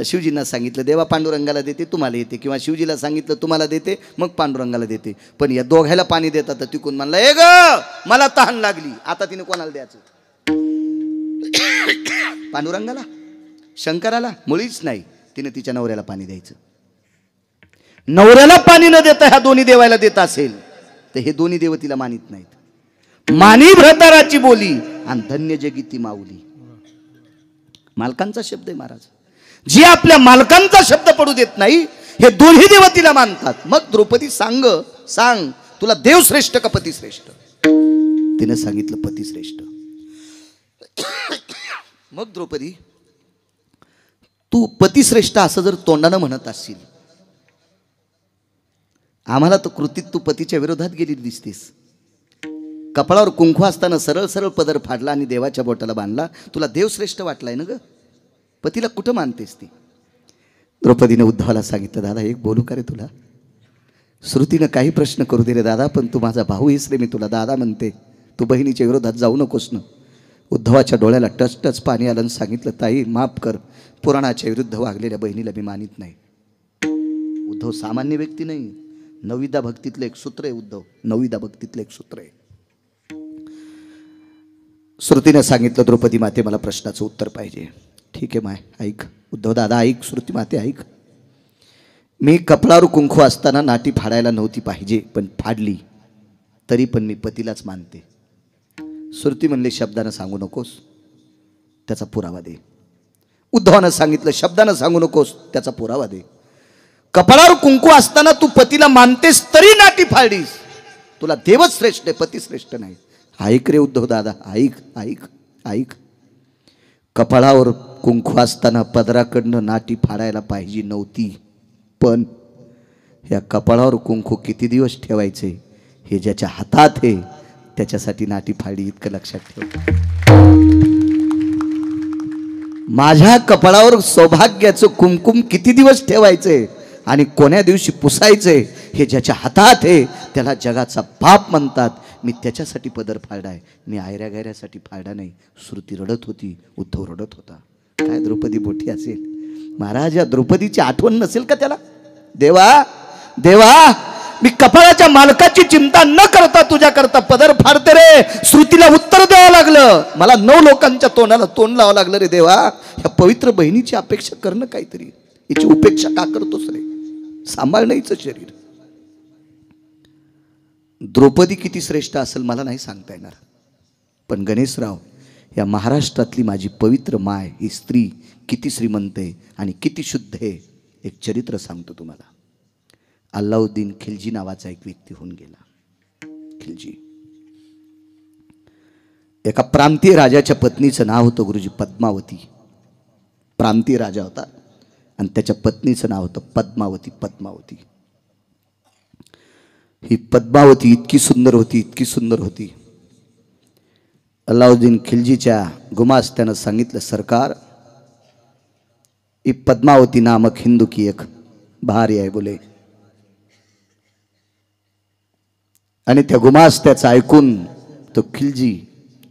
शिवजींना सांगितलं देवा पांडुरंगाला देते तुम्हाला येते, किंवा शिवजीला सांगितलं तुम्हाला देते मग पांडुरंगाला देते. पण या दोघायला पाणी देतात तर तिकून म्हणला ए ग मला तहान लागली. आता तिने कोणाला द्यायचं? पांडुरंगाला, शंकराला? मुळीच नाही. तिने तिच्या नवऱ्याला पाणी द्यायचं. नवऱ्याला पाणी न देता ह्या दोन्ही देवायला देत असेल तर हे दोन्ही देव तिला मानित नाहीत. मानी भ्रताराची बोली आणि धन्य जगी ती माऊली. मालकांचा शब्द आहे महाराज. जी आपल्या मालकांचा शब्द पडू देत नाही हे दोन्ही देव तिला मानतात. मग द्रौपदी सांग तुला देव श्रेष्ठ का पती श्रेष्ठ? तिने सांगितलं पती श्रेष्ठ. मग द्रौपदी तू पतिश्रेष्ठ असं जर तोंडानं म्हणत असशील, आम्हाला तर कृतीत तू पतीच्या विरोधात गेली दिसतेस. कपाळावर कुंकू असताना सरळ सरळ पदर फाडला आणि देवाच्या बोटाला बांधला. तुला देव श्रेष्ठ वाटलाय ना ग? पतीला कुठं मानतेस ती? द्रौपदीने उद्धवाला सांगितलं दादा एक बोलू का रे तुला? श्रुतीनं काही प्रश्न करू दे रे दादा, पण तू माझा भाऊ आहेस रे, मी तुला दादा म्हणते, तू बहिणीच्या विरोधात जाऊ नकोस ना. उद्धवाच्या डोळ्याला टच पाणी आलं आणि सांगितलं ताई माफ कर, पुराणाच्या विरुद्ध वागलेल्या बहिणीला मी मानित नाही. उद्धव सामान्य व्यक्ती नाही, नवविदा भक्तीतलं एक सूत्र आहे. उद्धव नवविदा भक्तीतलं एक सूत्र आहे. श्रुतीने सांगितलं द्रौपदी माते मला प्रश्नाचं उत्तर पाहिजे. ठीक आहे माय ऐक. उद्धव दादा ऐक, श्रुती माते ऐक. मी कपडावर कुंकू असताना नाटी फाडायला नव्हती पाहिजे, पण फाडली तरी पण मी पतीलाच मानते. श्रुती म्हणले शब्दानं सांगू नकोस, त्याचा पुरावा दे. उद्धवानं सांगितलं शब्दानं सांगू नकोस, त्याचा पुरावा दे. कपाळावर कुंकू असताना तू पतीला मानतेस तरी नाटी फाडलीस, तुला देवच श्रेष्ठ आहे, पती श्रेष्ठ नाही. ऐक रे उद्धव दादा ऐक ऐक ऐक. कपाळावर कुंकू असताना पदराकडनं नाटी फाडायला पाहिजे नव्हती, पण या कपाळावर कुंकू किती दिवस ठेवायचे हे ज्याच्या हातात आहे त्याच्यासाठी नाटी फाडी, इतकं लक्षात ठेव. माझ्या कपाळावर सौभाग्याचं कुंकुम किती दिवस ठेवायचे आणि कोण्या दिवशी पुसायचे हे ज्याच्या हातात आहे त्याला जगाचा बाप म्हणतात. मी त्याच्यासाठी पदर फाडलाय, मी आयऱ्या गायऱ्यासाठी फाडला नाही. श्रुती रडत होती, उद्धव रडत होता. काय द्रौपदी मोठी असेल महाराज, या द्रौपदीची आठवण नसेल का त्याला? देवा देवा मी कपाळाच्या मालकाची चिंता न करता तुझ्या करता पदर फाडते रे. श्रुतीला उत्तर द्यावं लागलं, मला 9 लोकांच्या तोंडाला तोंड लावावं लागलं रे देवा. या पवित्र बहिणीची अपेक्षा करणं काहीतरी, याची उपेक्षा का करतोस रे? सांभाळणं शरीर. द्रौपदी किती श्रेष्ठ असेल मला नाही सांगता येणार, पण गणेशराव या महाराष्ट्रातली माझी पवित्र माय ही स्त्री किती श्रीमंत आहे आणि किती शुद्ध आहे एक चरित्र सांगतो तुम्हाला. अल्लाउद्दीन खिलजी नावाचा एक व्यक्ती होऊन गेला. खिलजी एका प्रांतीय राजाच्या पत्नीचं नाव होतं गुरुजी पद्मावती. प्रांतीय राजा होता आणि त्याच्या पत्नीचं नाव होतं पद्मावती. पद्मावती ही पद्मावती इतकी सुंदर होती, इतकी सुंदर होती. अल्लाउद्दीन खिलजीच्या गुमास्त्यानं सांगितलं सरकार ये पद्मावती नामक हिंदू की एक भार्य आहे बोले. आणि त्या गुमास्त्याचं ऐकून तो खिलजी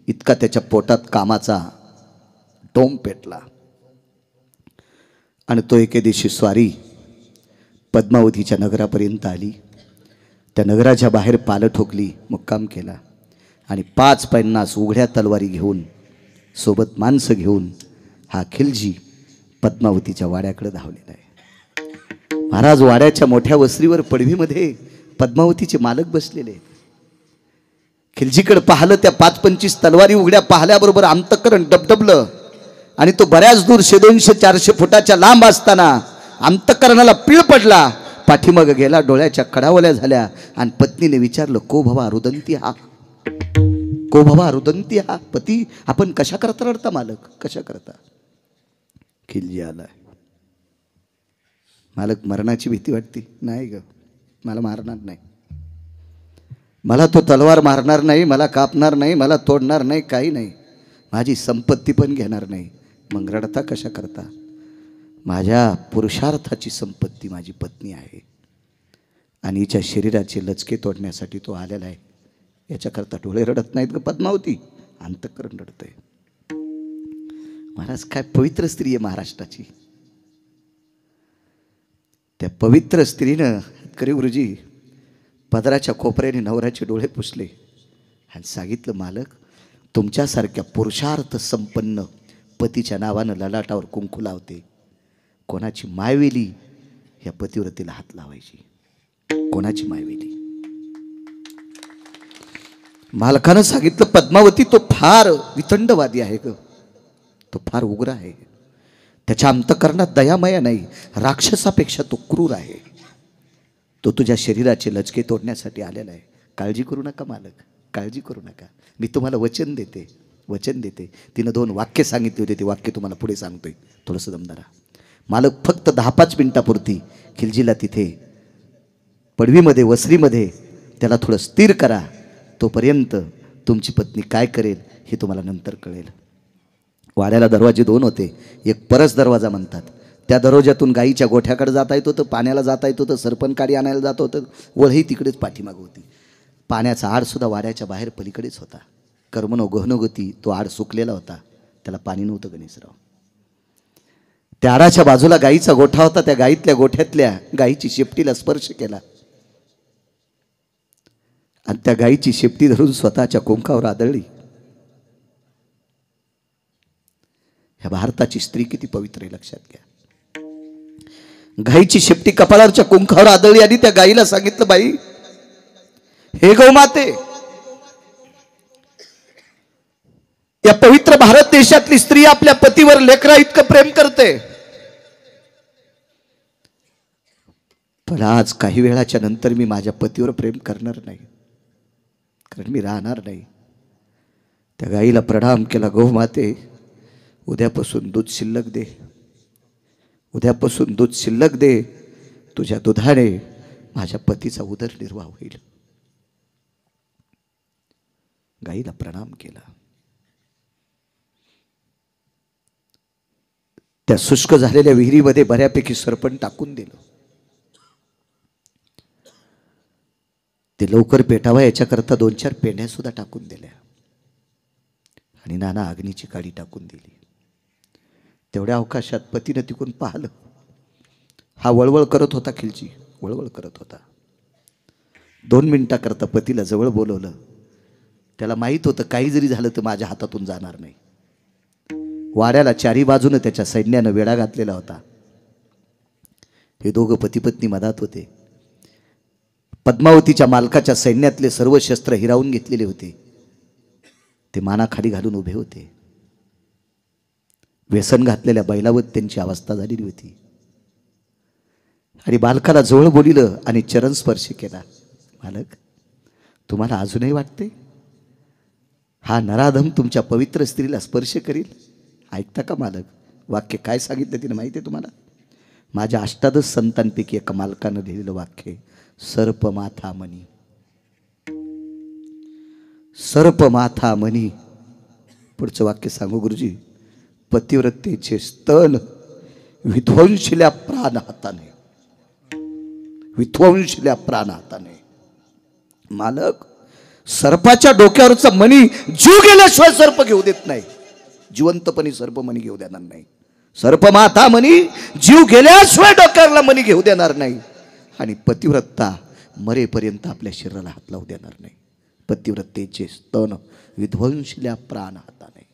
इतका त्याच्या पोटात कामाचा डोंब पेटला आणि तो एके दिवशी स्वारी पद्मावतीच्या नगरापर्यंत आली. त्या नगराच्या बाहेर पालं ठोकली, मुक्काम केला आणि 550 उघड्या तलवारी घेऊन सोबत माणसं घेऊन हा खिलजी पद्मावतीच्या वाड्याकडे धावलेला आहे. महाराज वाड्याच्या मोठ्या वस्तीवर पडवीमध्ये पद्मावतीचे मालक बसलेले. खिलजीकडे पाहिलं, त्या 5-25 तलवारी उघड्या पाहिल्याबरोबर अंतःकरण डबडबलं आणि तो बऱ्याच दूर 200-400 फुटाच्या लांब असताना अंतःकरणाला पीळ पडला. पाठीमाग गेला, डोळ्याच्या कडावल्या झाल्या आणि पत्नीने विचारलं को भवा रुदंती हा, को भवा रुदंती हा. पती आपण कशा करता रडता मालक, कशा करता? खिलजी आलाय. मालक मरणाची भीती वाटते? नाही ग, मला मारणार नाही, मला तो तलवार मारणार नाही, मला कापणार नाही, मला तोडणार नाही, काही नाही, माझी संपत्ती पण घेणार नाही. मग रडता कशा करता? माझ्या पुरुषार्थाची संपत्ती माझी पत्नी आहे आणि हिच्या शरीराचे लचके तोडण्यासाठी तो आलेला आहे. याच्याकरता डोळे रडत नाहीत ग पद्मावती, अंतःकरण रडतंय. महाराज काय पवित्र स्त्री आहे महाराष्ट्राची. त्या पवित्र स्त्रीनं करी गुरुजी पदराच्या कोपऱ्याने नवऱ्याचे डोळे पुसले आणि सांगितलं, मालक तुमच्यासारख्या पुरुषार्थ संपन्न पतीच्या नावानं ललाटावर कुंकू लावते. कोणाची मायवेली या पतिव्रतेला हात लावायची? कोणाची मायवेली? मालकानं सांगितलं, पद्मावती तो फार वितंडवादी आहे ग, तो फार उग्र आहे. त्याच्या अंतःकरणात दयामया नाही, राक्षसापेक्षा तो क्रूर आहे. तो तुझ्या शरीराचे लचके तोडण्यासाठी आलेला आहे. काळजी करू नका मालक, काळजी करू नका. मी तुम्हाला वचन देते, वचन देते. तिनं 2 वाक्य सांगितले होते, ते वाक्य तुम्हाला पुढे सांगतोय. थोडंसं दमदारा. मालक फक्त 10-5 मिनिटापुरती खिलजीला तिथे पडवीमध्ये वसरीमध्ये त्याला थोडं स्थिर करा. तोपर्यंत तुमची पत्नी काय करेल हे तुम्हाला नंतर कळेल. वाड्याला दरवाजे 2 होते. एक परस दरवाजा म्हणतात. त्या दरवाज्यातून गाईच्या गोठ्याकडे जाता येत होतं, पाण्याला जाता येत होतं, सरपणकाडी आणायला जात होतं. वळही तिकडेच पाठीमागं होती. पाण्याचा आडसुद्धा वाड्याच्या बाहेर पलीकडेच होता. कर्मनो गहनोगती तो आड सुकलेला होता, त्याला पाणी नव्हतं गणेशराव. त्या आडाच्या बाजूला गाईचा गोठा होता. त्या गाईतल्या गोठ्यातल्या गाईची शेपटीला स्पर्श केला आणि त्या गाईची शेपटी धरून स्वतःच्या कुंकावर आदळली. ह्या भारताची स्त्री किती पवित्र आहे लक्षात घ्या. गाईची शेपटी कपाळावरच्या कुंकावर आदळली आणि त्या गाईला सांगितलं, बाई हे गौमाते, या पवित्र भारत देशातली स्त्री आपल्या पतीवर लेकरा इतकं प्रेम करते, पण आज काही वेळाच्या नंतर मी माझ्या पतीवर प्रेम करणार नाही, कारण मी राहणार नाही. त्या गाईला प्रणाम केला. गौमाते, उद्यापासून दूध शिल्लक दे, उद्यापासून दूध शिल्लक दे. तुझ्या दुधाने माझ्या पतीचा उदरनिर्वाह होईल. गाईला प्रणाम केला. त्या शुष्क झालेल्या विहिरीमध्ये बऱ्यापैकी सरपण टाकून दिलं. ते लवकर पेटावा याच्याकरता 2-4 पेंड्या सुद्धा टाकून दिल्या आणि नाना अग्नीची काडी टाकून दिली. तेवढ्या अवकाशात पतीनं तिकून पाहिलं. हा वळवळ करत होता, खिलजी वळवळ करत होता. 2 मिनिटाकरता पतीला जवळ बोलवलं. त्याला माहीत होतं काही जरी झालं तर माझ्या हातातून जाणार नाही. वाड्याला 4ही बाजूनं त्याच्या सैन्यानं वेढा घातलेला होता. हे दोघं पती-पत्नी मधात होते. पद्मावतीच्या मालकाच्या सैन्यातले सर्व शस्त्र हिरावून घेतलेले होते. ते मानाखाली घालून उभे होते. व्यसन घातलेल्या बैलावर त्यांची अवस्था झालेली होती. आणि बालकाला जवळ बोलिलं आणि चरण स्पर्श केला. मालक, तुम्हाला अजूनही वाटते हा नराधम तुमच्या पवित्र स्त्रीला स्पर्श करील? ऐकता का मालक? वाक्य काय सांगितलं तिने माहिती आहे तुम्हाला? माझ्या 18 संतांपैकी एका मालकानं लिहिलेलं वाक्य, सर्प माथा मनी, सर्प माथा मनी. पुढचं वाक्य सांगू गुरुजी. पतिव्रतेचे स्तन विध्वंसल्या प्राण हाताने, विध्वंसल्या प्राण हाताने. मालक, सर्पाच्या डोक्यावरचा मणी जीव गेल्याशिवाय सर्प घेऊ देत नाही. जिवंतपणी सर्प मणी घेऊ देणार नाही. सर्प माथा मणी जीव गेल्याशिवाय डोक्यावरला मणी घेऊ देणार नाही. आणि पतिव्रता मरेपर्यंत आपल्या शरीराला हात लावू देणार नाही. पतिव्रतेचे स्तन विध्वंसल्या प्राण हाताने.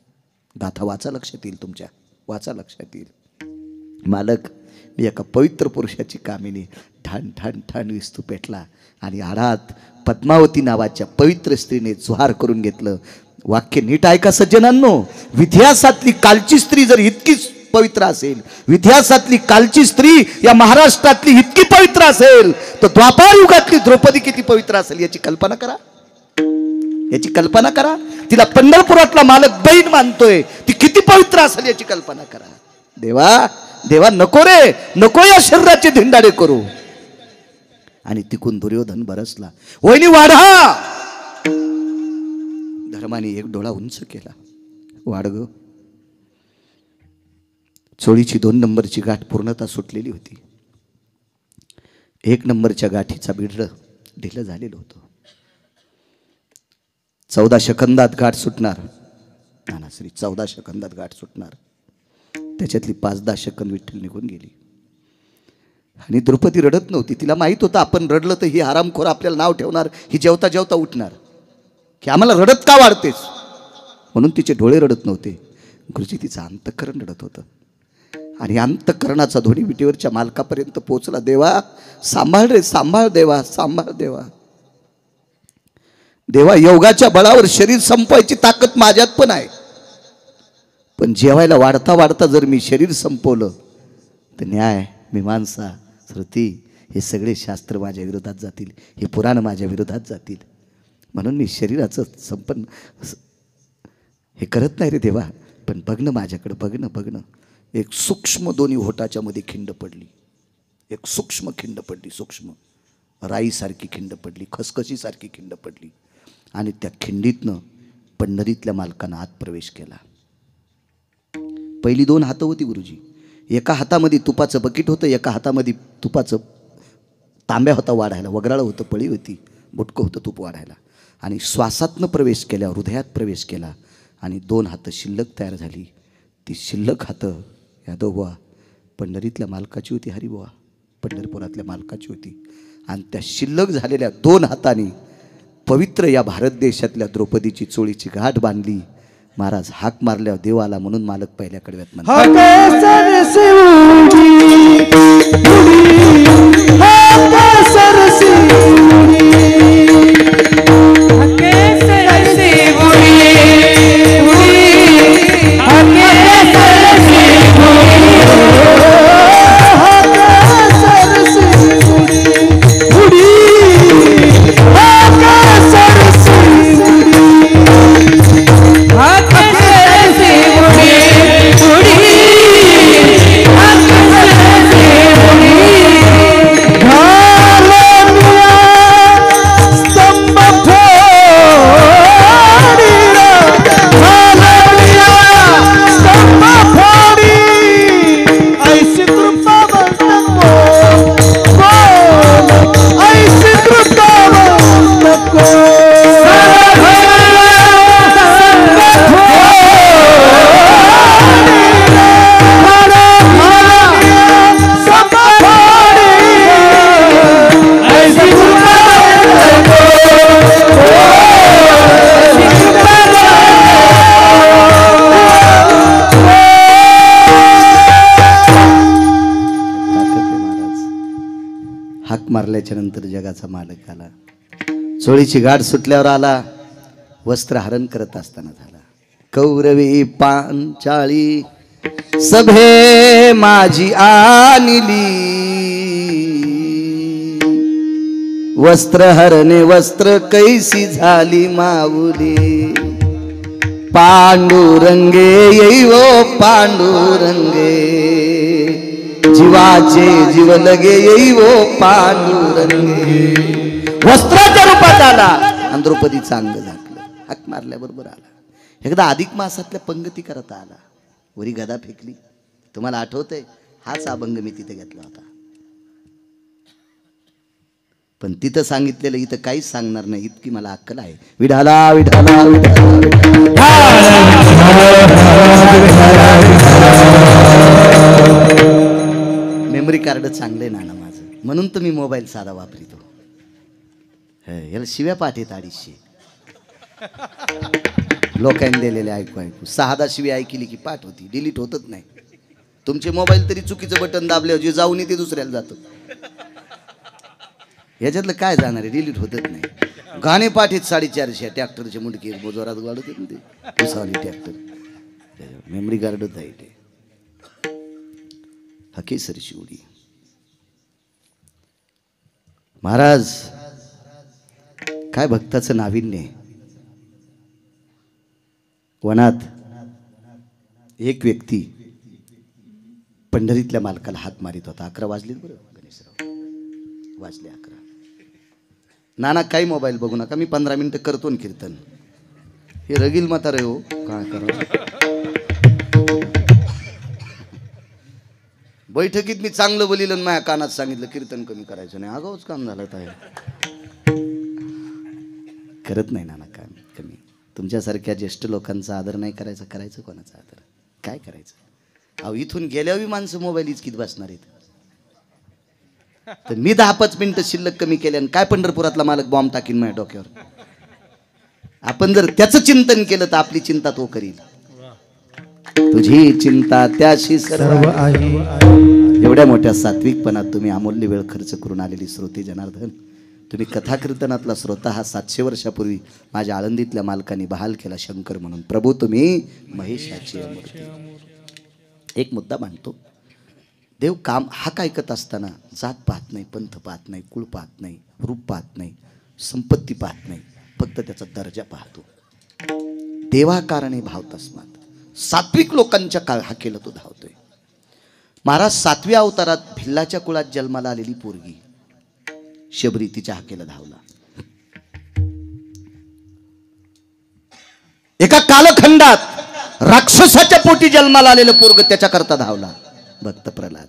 गाथा वाचा, लक्षात येईल तुमच्या, वाचा, लक्षात येईल. मालक, मी एका पवित्र पुरुषाची कामिनी ठाण ठाण ठाण विस्तू पेटला आणि आडात पद्मावती नावाच्या पवित्र स्त्रीने जुहार करून घेतलं. वाक्य नीट ऐका सज्जनांनो. इतिहासातली कालची स्त्री जर इतकी पवित्र असेल, इतिहासातली कालची स्त्री या महाराष्ट्रातली इतकी पवित्र असेल, तर द्वापार युगातली द्रौपदी किती पवित्र असेल याची कल्पना करा. याची कल्पना करा. तिला पंढरपुरातला मालक बहीण मानतोय, ती किती पवित्र असेल याची कल्पना करा. देवा देवा, नको रे, नको या शरीराचे धिंडाडे करू. आणि तिकून दुर्योधन बरसला. वहिनी वाढा. धर्माने एक डोळा उंच केला. वाढ ग. चोळीची 2 नंबरची गाठ पूर्णतः सुटलेली होती. 1 नंबरच्या गाठीचा बिडरं ढिलं झालेलं होतं. 14 सेकंदात गाठ सुटणार. नानाश्री 14 सेकंदात गाठ सुटणार. त्याच्यातली 5-10 सेकंद विठ्ठल निघून गेली. आणि द्रौपदी रडत नव्हती. तिला माहीत होतं आपण रडलं तर ही हरामखोर आपल्याला नाव ठेवणार, ही जेवता जेवता उठणार की आम्हाला रडत का वाढतेस, म्हणून तिचे डोळे रडत नव्हते. गुरुजी तिचं अंतःकरण रडत होतं. आणि अंतःकरणाचा ध्वनी विटेवरच्या मालकापर्यंत पोहोचला. देवा सांभाळ रे, सांभाळ देवा, सांभाळ देवा. देवा योगाच्या बळावर शरीर संपवायची ताकद माझ्यात पण आहे, पण जेवायला वाढता वाढता जर मी शरीर संपवलं तर न्याय, मीमांसा, श्रुती हे सगळे शास्त्र माझ्या विरोधात जातील, हे पुराण माझ्या विरोधात जातील. म्हणून मी शरीराचं संपन्न हे करत नाही रे देवा. पण बघणं माझ्याकडं, बघणं बघणं. एक सूक्ष्म दोन्ही होटाच्या मध्ये खिंड पडली. एक सूक्ष्म खिंड पडली, सूक्ष्म राईसारखी खिंड पडली, खसखशीसारखी खिंड पडली. आणि त्या खिंडीतनं पंढरीतल्या मालकानं आत प्रवेश केला. पहिली 2 हातं होती गुरुजी. एका हातामध्ये तुपाचं बकेट होतं, एका हातामध्ये तुपाचं तांब्या होता वाढायला, वगराळं होतं, पळी होती, बुटकं होतं तूप वाढायला. आणि श्वासातनं प्रवेश केला, हृदयात प्रवेश केला. आणि 2 हातं शिल्लक तयार झाली. ती शिल्लक हातं यादवबुवा पंढरीतल्या मालकाची होती, हरिबुवा पंढरपुरातल्या मालकाची होती. आणि त्या शिल्लक झालेल्या 2 हातांनी पवित्र या भारत देशातल्या द्रौपदीची चोळीची गाठ बांधली. महाराज हाक मारल्यावर देव आला म्हणून मालक पहिल्या कडव्यात म्हणतात, मारल्याच्या नंतर जगाचा मालक आला. चोळीची गाठ सुटल्यावर आला. वस्त्र हरण करत असताना झाला. कौरवी पांचाळी सभे माझी आणली, वस्त्र हरणे वस्त्र कैसी झाली माऊली. पांडुरंगे येईवो पांडुरंगे, जीवाचे जीव लगे येईवो पांडुरंगे. वस्त्राच्या रूपात आला आणि द्रौपदीचं अंग झाकलं. हाक मारल्याबरोबर आला. एकदा अधिक मासातल्या पंगती करता आला. वरी गदा फेकली. तुम्हाला आठवतंय? हाच अभंग मी तिथे घेतला होता. पण तिथं सांगितलेलं इथं काहीच सांगणार नाही, इतकी मला अक्कल आहे. विठाला विठाला मेमरी कार्ड चांगले नाना माझं, म्हणून तर मी मोबाईल साधा वापरितो. याला शिव्या पाठ आहेत 250 लोकांनी दिलेले. ऐकू ऐकू 6 शिव्या ऐकली की पाठ होती, डिलीट होतच नाही. तुमचे मोबाईल तरी चुकीचं बटन दाबल्यावर जे जाऊन ते दुसऱ्याला जातं. ह्याच्यातलं काय जाणार आहे, डिलीट होतच नाही. गाणे पाठ आहेत 450. ट्रॅक्टरचे मुंडके जोरात गाडत येत ते उसावली ट्रॅक्टर. मेमरी कार्डच आहे ते. हकेसरची उडी. महाराज काय भक्ताचं नाविन्य. वनात एक व्यक्ती पंढरीतल्या मालकाला हात मारित होता. 11 वाजले बरं गणेशराव, वाजले 11. नाना काही मोबाईल बघू नका, मी 15 मिनिटं करतो ना कीर्तन. हे रगील म्हातारे हो, काय करा. बैठकीत मी चांगलं बोलिलं आणि माझ्या कानात सांगितलं कीर्तन कमी करायचं नाही. आगाऊच काम झालं काय. करत नाही नाना काम कमी. तुमच्यासारख्या ज्येष्ठ लोकांचा आदर नाही करायचा, करायचं कोणाचा आदर, काय करायचं. अहो इथून गेल्यावर माणसं मोबाईल इचकीत बसणार आहेत. तर मी 10-5 मिनिटं शिल्लक कमी केले आणि काय पंढरपुरातला मालक बॉम्ब टाकीन माझ्या डोक्यावर. आपण जर त्याचं चिंतन केलं तर आपली चिंता तो करील. तुझी चिंता त्याशी सर्व आहे. एवढ्या मोठ्या सात्विकपणात तुम्ही अमूल्य वेळ खर्च करून आलेली श्रोते जनार्दन, तुम्ही कथा कीर्तनातला श्रोता हा 700 वर्षापूर्वी माझ्या आळंदीतल्या मालकाने बहाल केला शंकर म्हणून. प्रभू तुम्ही महेशाची मूर्ती. एक मुद्दा मांडतो. देव काम हाक ऐकत असताना जात पाहत नाही, पंथ पाहत नाही, कुळ पाहत नाही, रूप पाहत नाही, संपत्ती पाहत नाही, फक्त त्याचा दर्जा पाहतो. देवाकारणे भाव तस्मात. सात्विक लोकांच्या हाकेला तो धावतोय. महाराज 7व्या अवतारात भिल्लाच्या कुळात जन्माला आलेली पोरगी शबरी तिच्या हाकेला धावला. एका कालखंडात राक्षसाच्या पोटी जन्माला आलेलं पोरग त्याच्याकरता धावला. भक्त प्रल्हाद.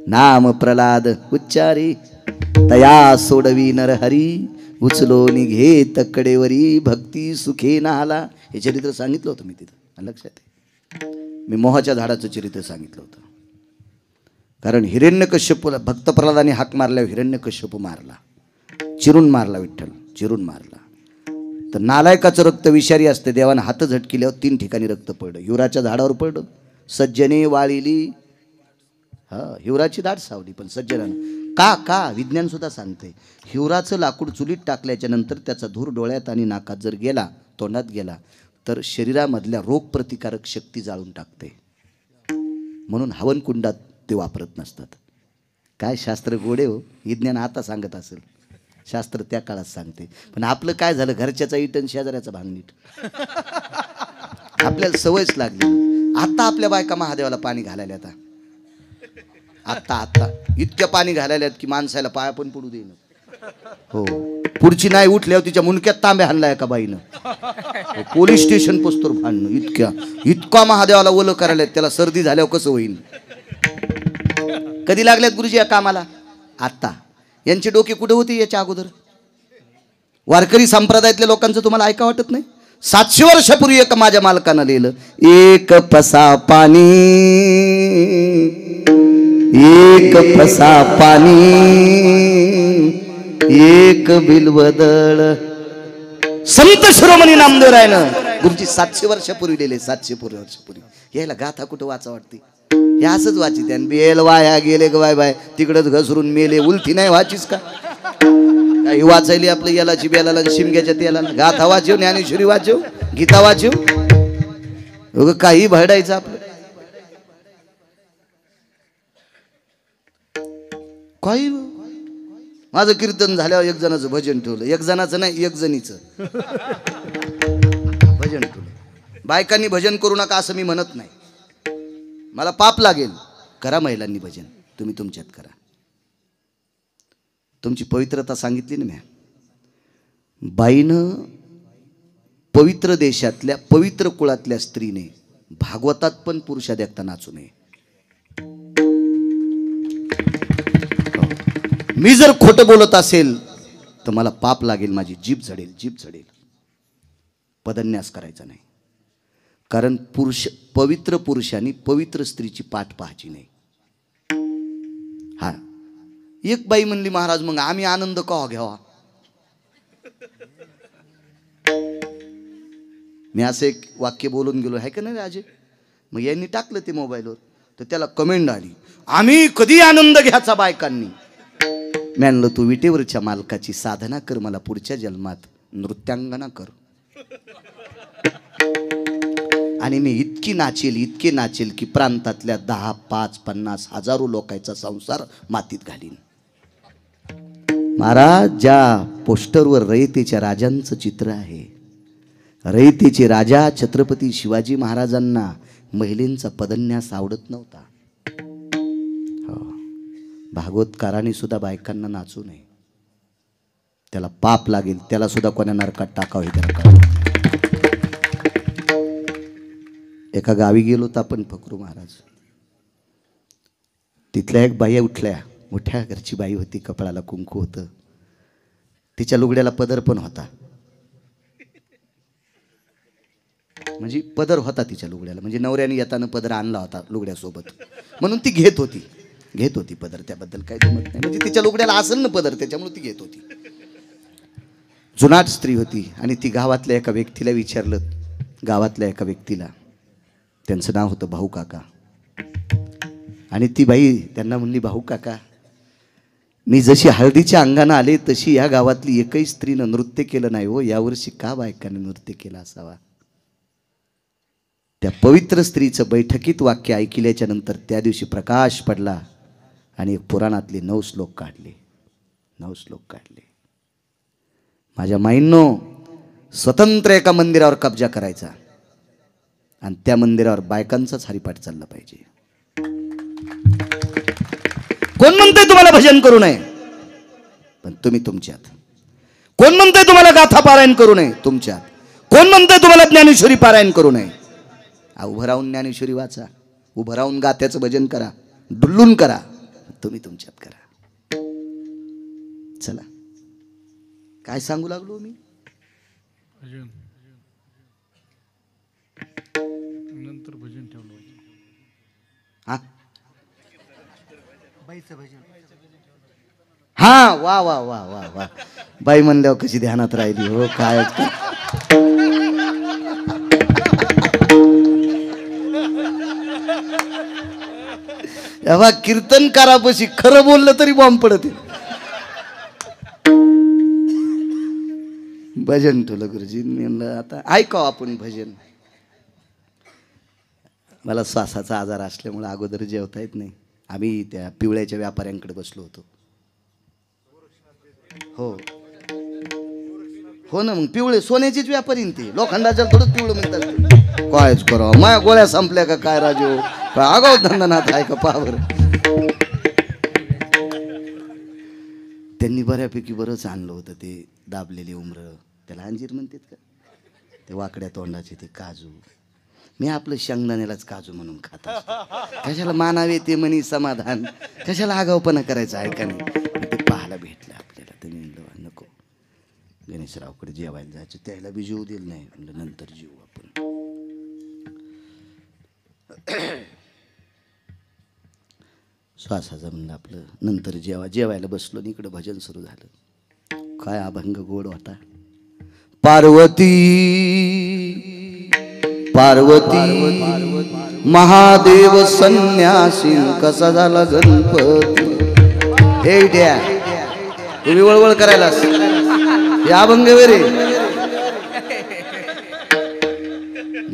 नाम प्रल्हाद उच्चारी तया सोडवी नरहरी, उचलो निघे तकडेवरी भक्ती सुखे नाला. हे चरित्र सांगितलं होतं मी तिथं, लक्षात आहे. मी मोहाच्या झाडाचं चरित्र सांगितलं होतं. कारण हिरण्यकश्यपूला भक्त प्रल्हादाने हाक मारल्यावर हिरण्यकश्यपू मारला, चिरून मारला, विठ्ठल चिरून मारला. तर नालायकाचं रक्त विषारी असते. देवानं हात झटकिल्यावर 3 ठिकाणी रक्त पडलं. हिवराच्या झाडावर पडलं, सज्जने वाळिली. हिवराची दाट सावली, पण सज्जनानं का विज्ञान सुद्धा सांगते. हिवराचं लाकूड चुलीत टाकल्याच्या नंतर त्याचा धूर डोळ्यात आणि नाकात जर गेला, तोंडात गेला, तर शरीरामधल्या रोगप्रतिकारक शक्ती जाळून टाकते. म्हणून हवनकुंडात ते वापरत नसतात. काय शास्त्र गोडे हो. विज्ञान आता सांगत असेल, शास्त्र त्या काळात सांगते. पण आपलं काय झालं, घरच्याचा इटन शेजाऱ्याचा भांगनीट. आपल्याला सवयच लागली. आता आपल्या बायका महादेवाला पाणी घालायला आता इतक्या पाणी घालायला की माणसाला पाया पण पडू देईन. हो, पुढची नाही उठल्यावर तिच्या मुंडक्यात तांब्या हाणलाय का बाईनं. पोलीस स्टेशन पोचतोर भांडणं. इतका महादेवाला ओलं करायला. त्याला सर्दी झाल्यावर कसं होईल. कधी लागल्यात गुरुजी या कामाला? आता. यांची डोके कुठे होती याच्या अगोदर? वारकरी संप्रदायातल्या लोकांचं तुम्हाला ऐका वाटत नाही? 700 वर्षापूर्वी एक माझ्या मालकानं लिहिलं, एक पसा पाणी, एक पसा पाणी, एक बिलवदळ. संत शिरोमणी नामदेवरायनं गुरुजी 700 वर्षापूर्वी लिहिले. 700 वर्षापूर्वी. यायला गाथा कुठं वाचा वाटते? हे असंच वाची. त्यान बेल वाया गेले ग बाय बाय, तिकडच घसरून मेले. उलथी नाही वाचीस का? काही वाचायली आपलं यालाची बेलाला शिमग्याच्या तेलाला. गाथा वाचव, ज्ञानेश्वरी वाचव, गीता वाचव, काही भरडायचं आपलं. काही माझं कीर्तन झाल्यावर एक जणाचं भजन ठेवलं. एक जणाचं नाही, एक जणीचं भजन ठेवलं. बायकांनी भजन करू नका असं मी म्हणत नाही. मला पाप लागेल. करा महिलांनी भजन, तुम्ही तुमच्यात करा. तुमची पवित्रता सांगितली ना म्या. बाईनं पवित्र देशातल्या पवित्र कुळातल्या स्त्रीने भागवतात पण पुरुषा देखता नाचू नये. मी जर खोटं बोलत असेल तर मला पाप लागेल. माझी जीभ झडेल, जीभ झडेल. पदन्यास करायचा नाही. कारण पवित्र पुरुषांनी पवित्र स्त्रीची पाठ पाहायची नाही. हा, एक बाई म्हणली, महाराज मग आम्ही आनंद का घ्यावा? मी असं एक वाक्य बोलून गेलो आहे का नाही राजे. मग यांनी टाकलं ते मोबाईलवर, तर त्याला कमेंट आली, आम्ही कधी आनंद घ्यायचा बायकांनी. मी म्हणलं, तू विटेवरच्या मालकाची साधना कर, मला पुढच्या जन्मात नृत्यांगना कर. आणि मी इतकी नाचेल की प्रांतातल्या 10, 5, 50 हजारो लोकांचा संसार मातीत घालीन. महाराज, ज्या पोस्टरवर रयतेच्या राजांचं चित्र आहे, रयतेचे राजा छत्रपती शिवाजी महाराजांना महिलेंचा पदन्यास आवडत नव्हता. भागवतकारांनी सुद्धा बायकांना नाचू नये. त्याला पाप लागेल. त्याला सुद्धा कोणा नरकात टाकावं हे त्याला कळलं. एका गावी गेलो तर आपण फकरू महाराज, तिथल्या एक बाई उठल्या, मोठ्या घरची बाई होती, कपाळाला कुंकू होतं, तिच्या लुगड्याला पदर पण होता, म्हणजे पदर होता तिच्या लुगड्याला, म्हणजे नवऱ्याने येताना पदर आणला होता लुगड्यासोबत, म्हणून ती घेत होती पदर. त्याबद्दल काही जमत नाही, म्हणजे तिच्या लुगड्याला असेल ना पदर, त्याच्यामुळे ती घेत होती. जुनाट स्त्री होती आणि ती गावातल्या एका व्यक्तीला विचारलं, गावातल्या एका व्यक्तीला, त्यांचं नाव होतं भाऊ काका. आणि ती बाई त्यांना म्हणली, भाऊ काका, मी जशी हळदीच्या अंगानं आले तशी या गावातली एकही स्त्रीनं नृत्य केलं नाही हो, यावर्षी का बायकाने नृत्य केलं असावा. त्या पवित्र स्त्रीचं बैठकीत वाक्य ऐकल्याच्या नंतर त्या दिवशी प्रकाश पडला आणि एक पुराणातले 9 श्लोक काढले. माझ्या माईंनो, स्वतंत्र एका मंदिरावर कब्जा करायचा आणि त्या मंदिरावर बायकांचाच हरिपाठ चालला पाहिजे. कोण म्हणतंय तुम्हाला भजन करू नये, पण तुम्ही तुमच्यात. कोण म्हणतंय तुम्हाला गाथा पारायण करू नये, तुमच्यात. कोण म्हणतंय तुम्हाला ज्ञानेश्वरी पारायण करू नये, उभं राहून ज्ञानेश्वरी वाचा, उभं राहून गाथ्याचं भजन करा, डुल्लून करा, तुम्ही तुमच्यात करा. चला, काय सांगू लागलो मी.
नंतर भजन ठेवलं.
हा हा, वा वा वा वा वा, बाई म्हणल्यावर कशी ध्यानात राहिली हो. काय तेव्हा कीर्तनकारापाशी खरं बोललं तरी बॉम्ब पडते. भजन ठेवलं गुरुजी, म्हणलं आता ऐकावं आपण भजन. मला श्वासाचा आजार असल्यामुळे अगोदर जेवता येत नाही. आम्ही त्या पिवळ्याच्या व्यापाऱ्यांकडे बसलो होतो. हो ना, मग पिवळे सोन्याचीच व्यापारी ते, लोखंडाच्या थोडं पिवळं म्हणतात. कायच करावं, माया गोळ्या संपल्या का काय राजू, काय आगाव धंदानाथ आहे का पावर. त्यांनी बऱ्यापैकी बरंच आणलं होतं, ते दाबलेले उमरं, त्याला अंजीर म्हणतात का, ते वाकड्या तोंडाचे ते काजू. मी आपलं शेंगदाण्यालाच काजू म्हणून खात असतो. कशाला मानावे ते म्हणी समाधान, कशाला आगावपणा करायचं आहे का नाही. ते पाहायला भेटलं आपल्याला, तर मी म्हणलं नको, गणेशरावकडे जेवायला जायचं, त्याला बी जीव दिलं नाही, म्हणलं नंतर जीव आपण. श्वासाचं म्हणलं आपलं नंतर जेवायला बसलो आणि इकडं भजन सुरू झालं. काय अभंग गोड होता. पार्वती पार्वती महादेव संन्यासी कसा झाला गणपती. हे द्या तुम्ही वळवळ करायलास, हे अभंग रे.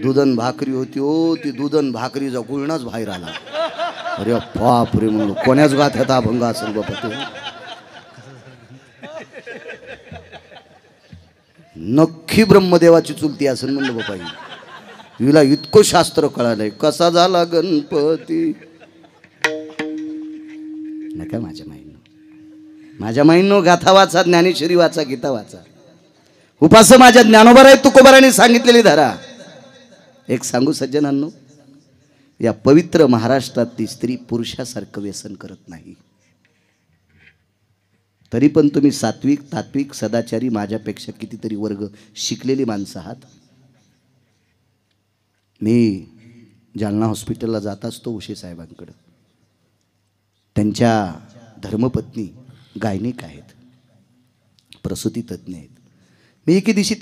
दुधन भाकरी होती हो, ती दुधन भाकरीचा गुळणाच बाहेर आला. अरे बाप रे, म्हणलो कोण्याच गाथ्यात अभंग असेल बाबा ते. नक्की ब्रह्मदेवाची चुलती असेल म्हणलं बाबा. हिला इतकं शास्त्र कळालंय, कसा झाला गणपती. नका माझ्या माईंनो गाथा वाचा, ज्ञानेश्वरी वाचा, गीता वाचा. उपास माझ्या ज्ञानोबाराय तुकोबाराने सांगितलेली धरा. एक सांगू सज्जनांनो, या पवित्र महाराष्ट्रातली स्त्री पुरुषासारखं व्यसन करत नाही. तरी पण तुम्ही सात्विक, तात्विक, सदाचारी, माझ्यापेक्षा कितीतरी वर्ग शिकलेली माणसं आहात. मी जालना हॉस्पिटलला जात असतो उशे साहेबांकडं. त्यांच्या धर्मपत्नी गायनिक आहेत, प्रसूती तज्ज्ञ आहेत. मी एके दिवशी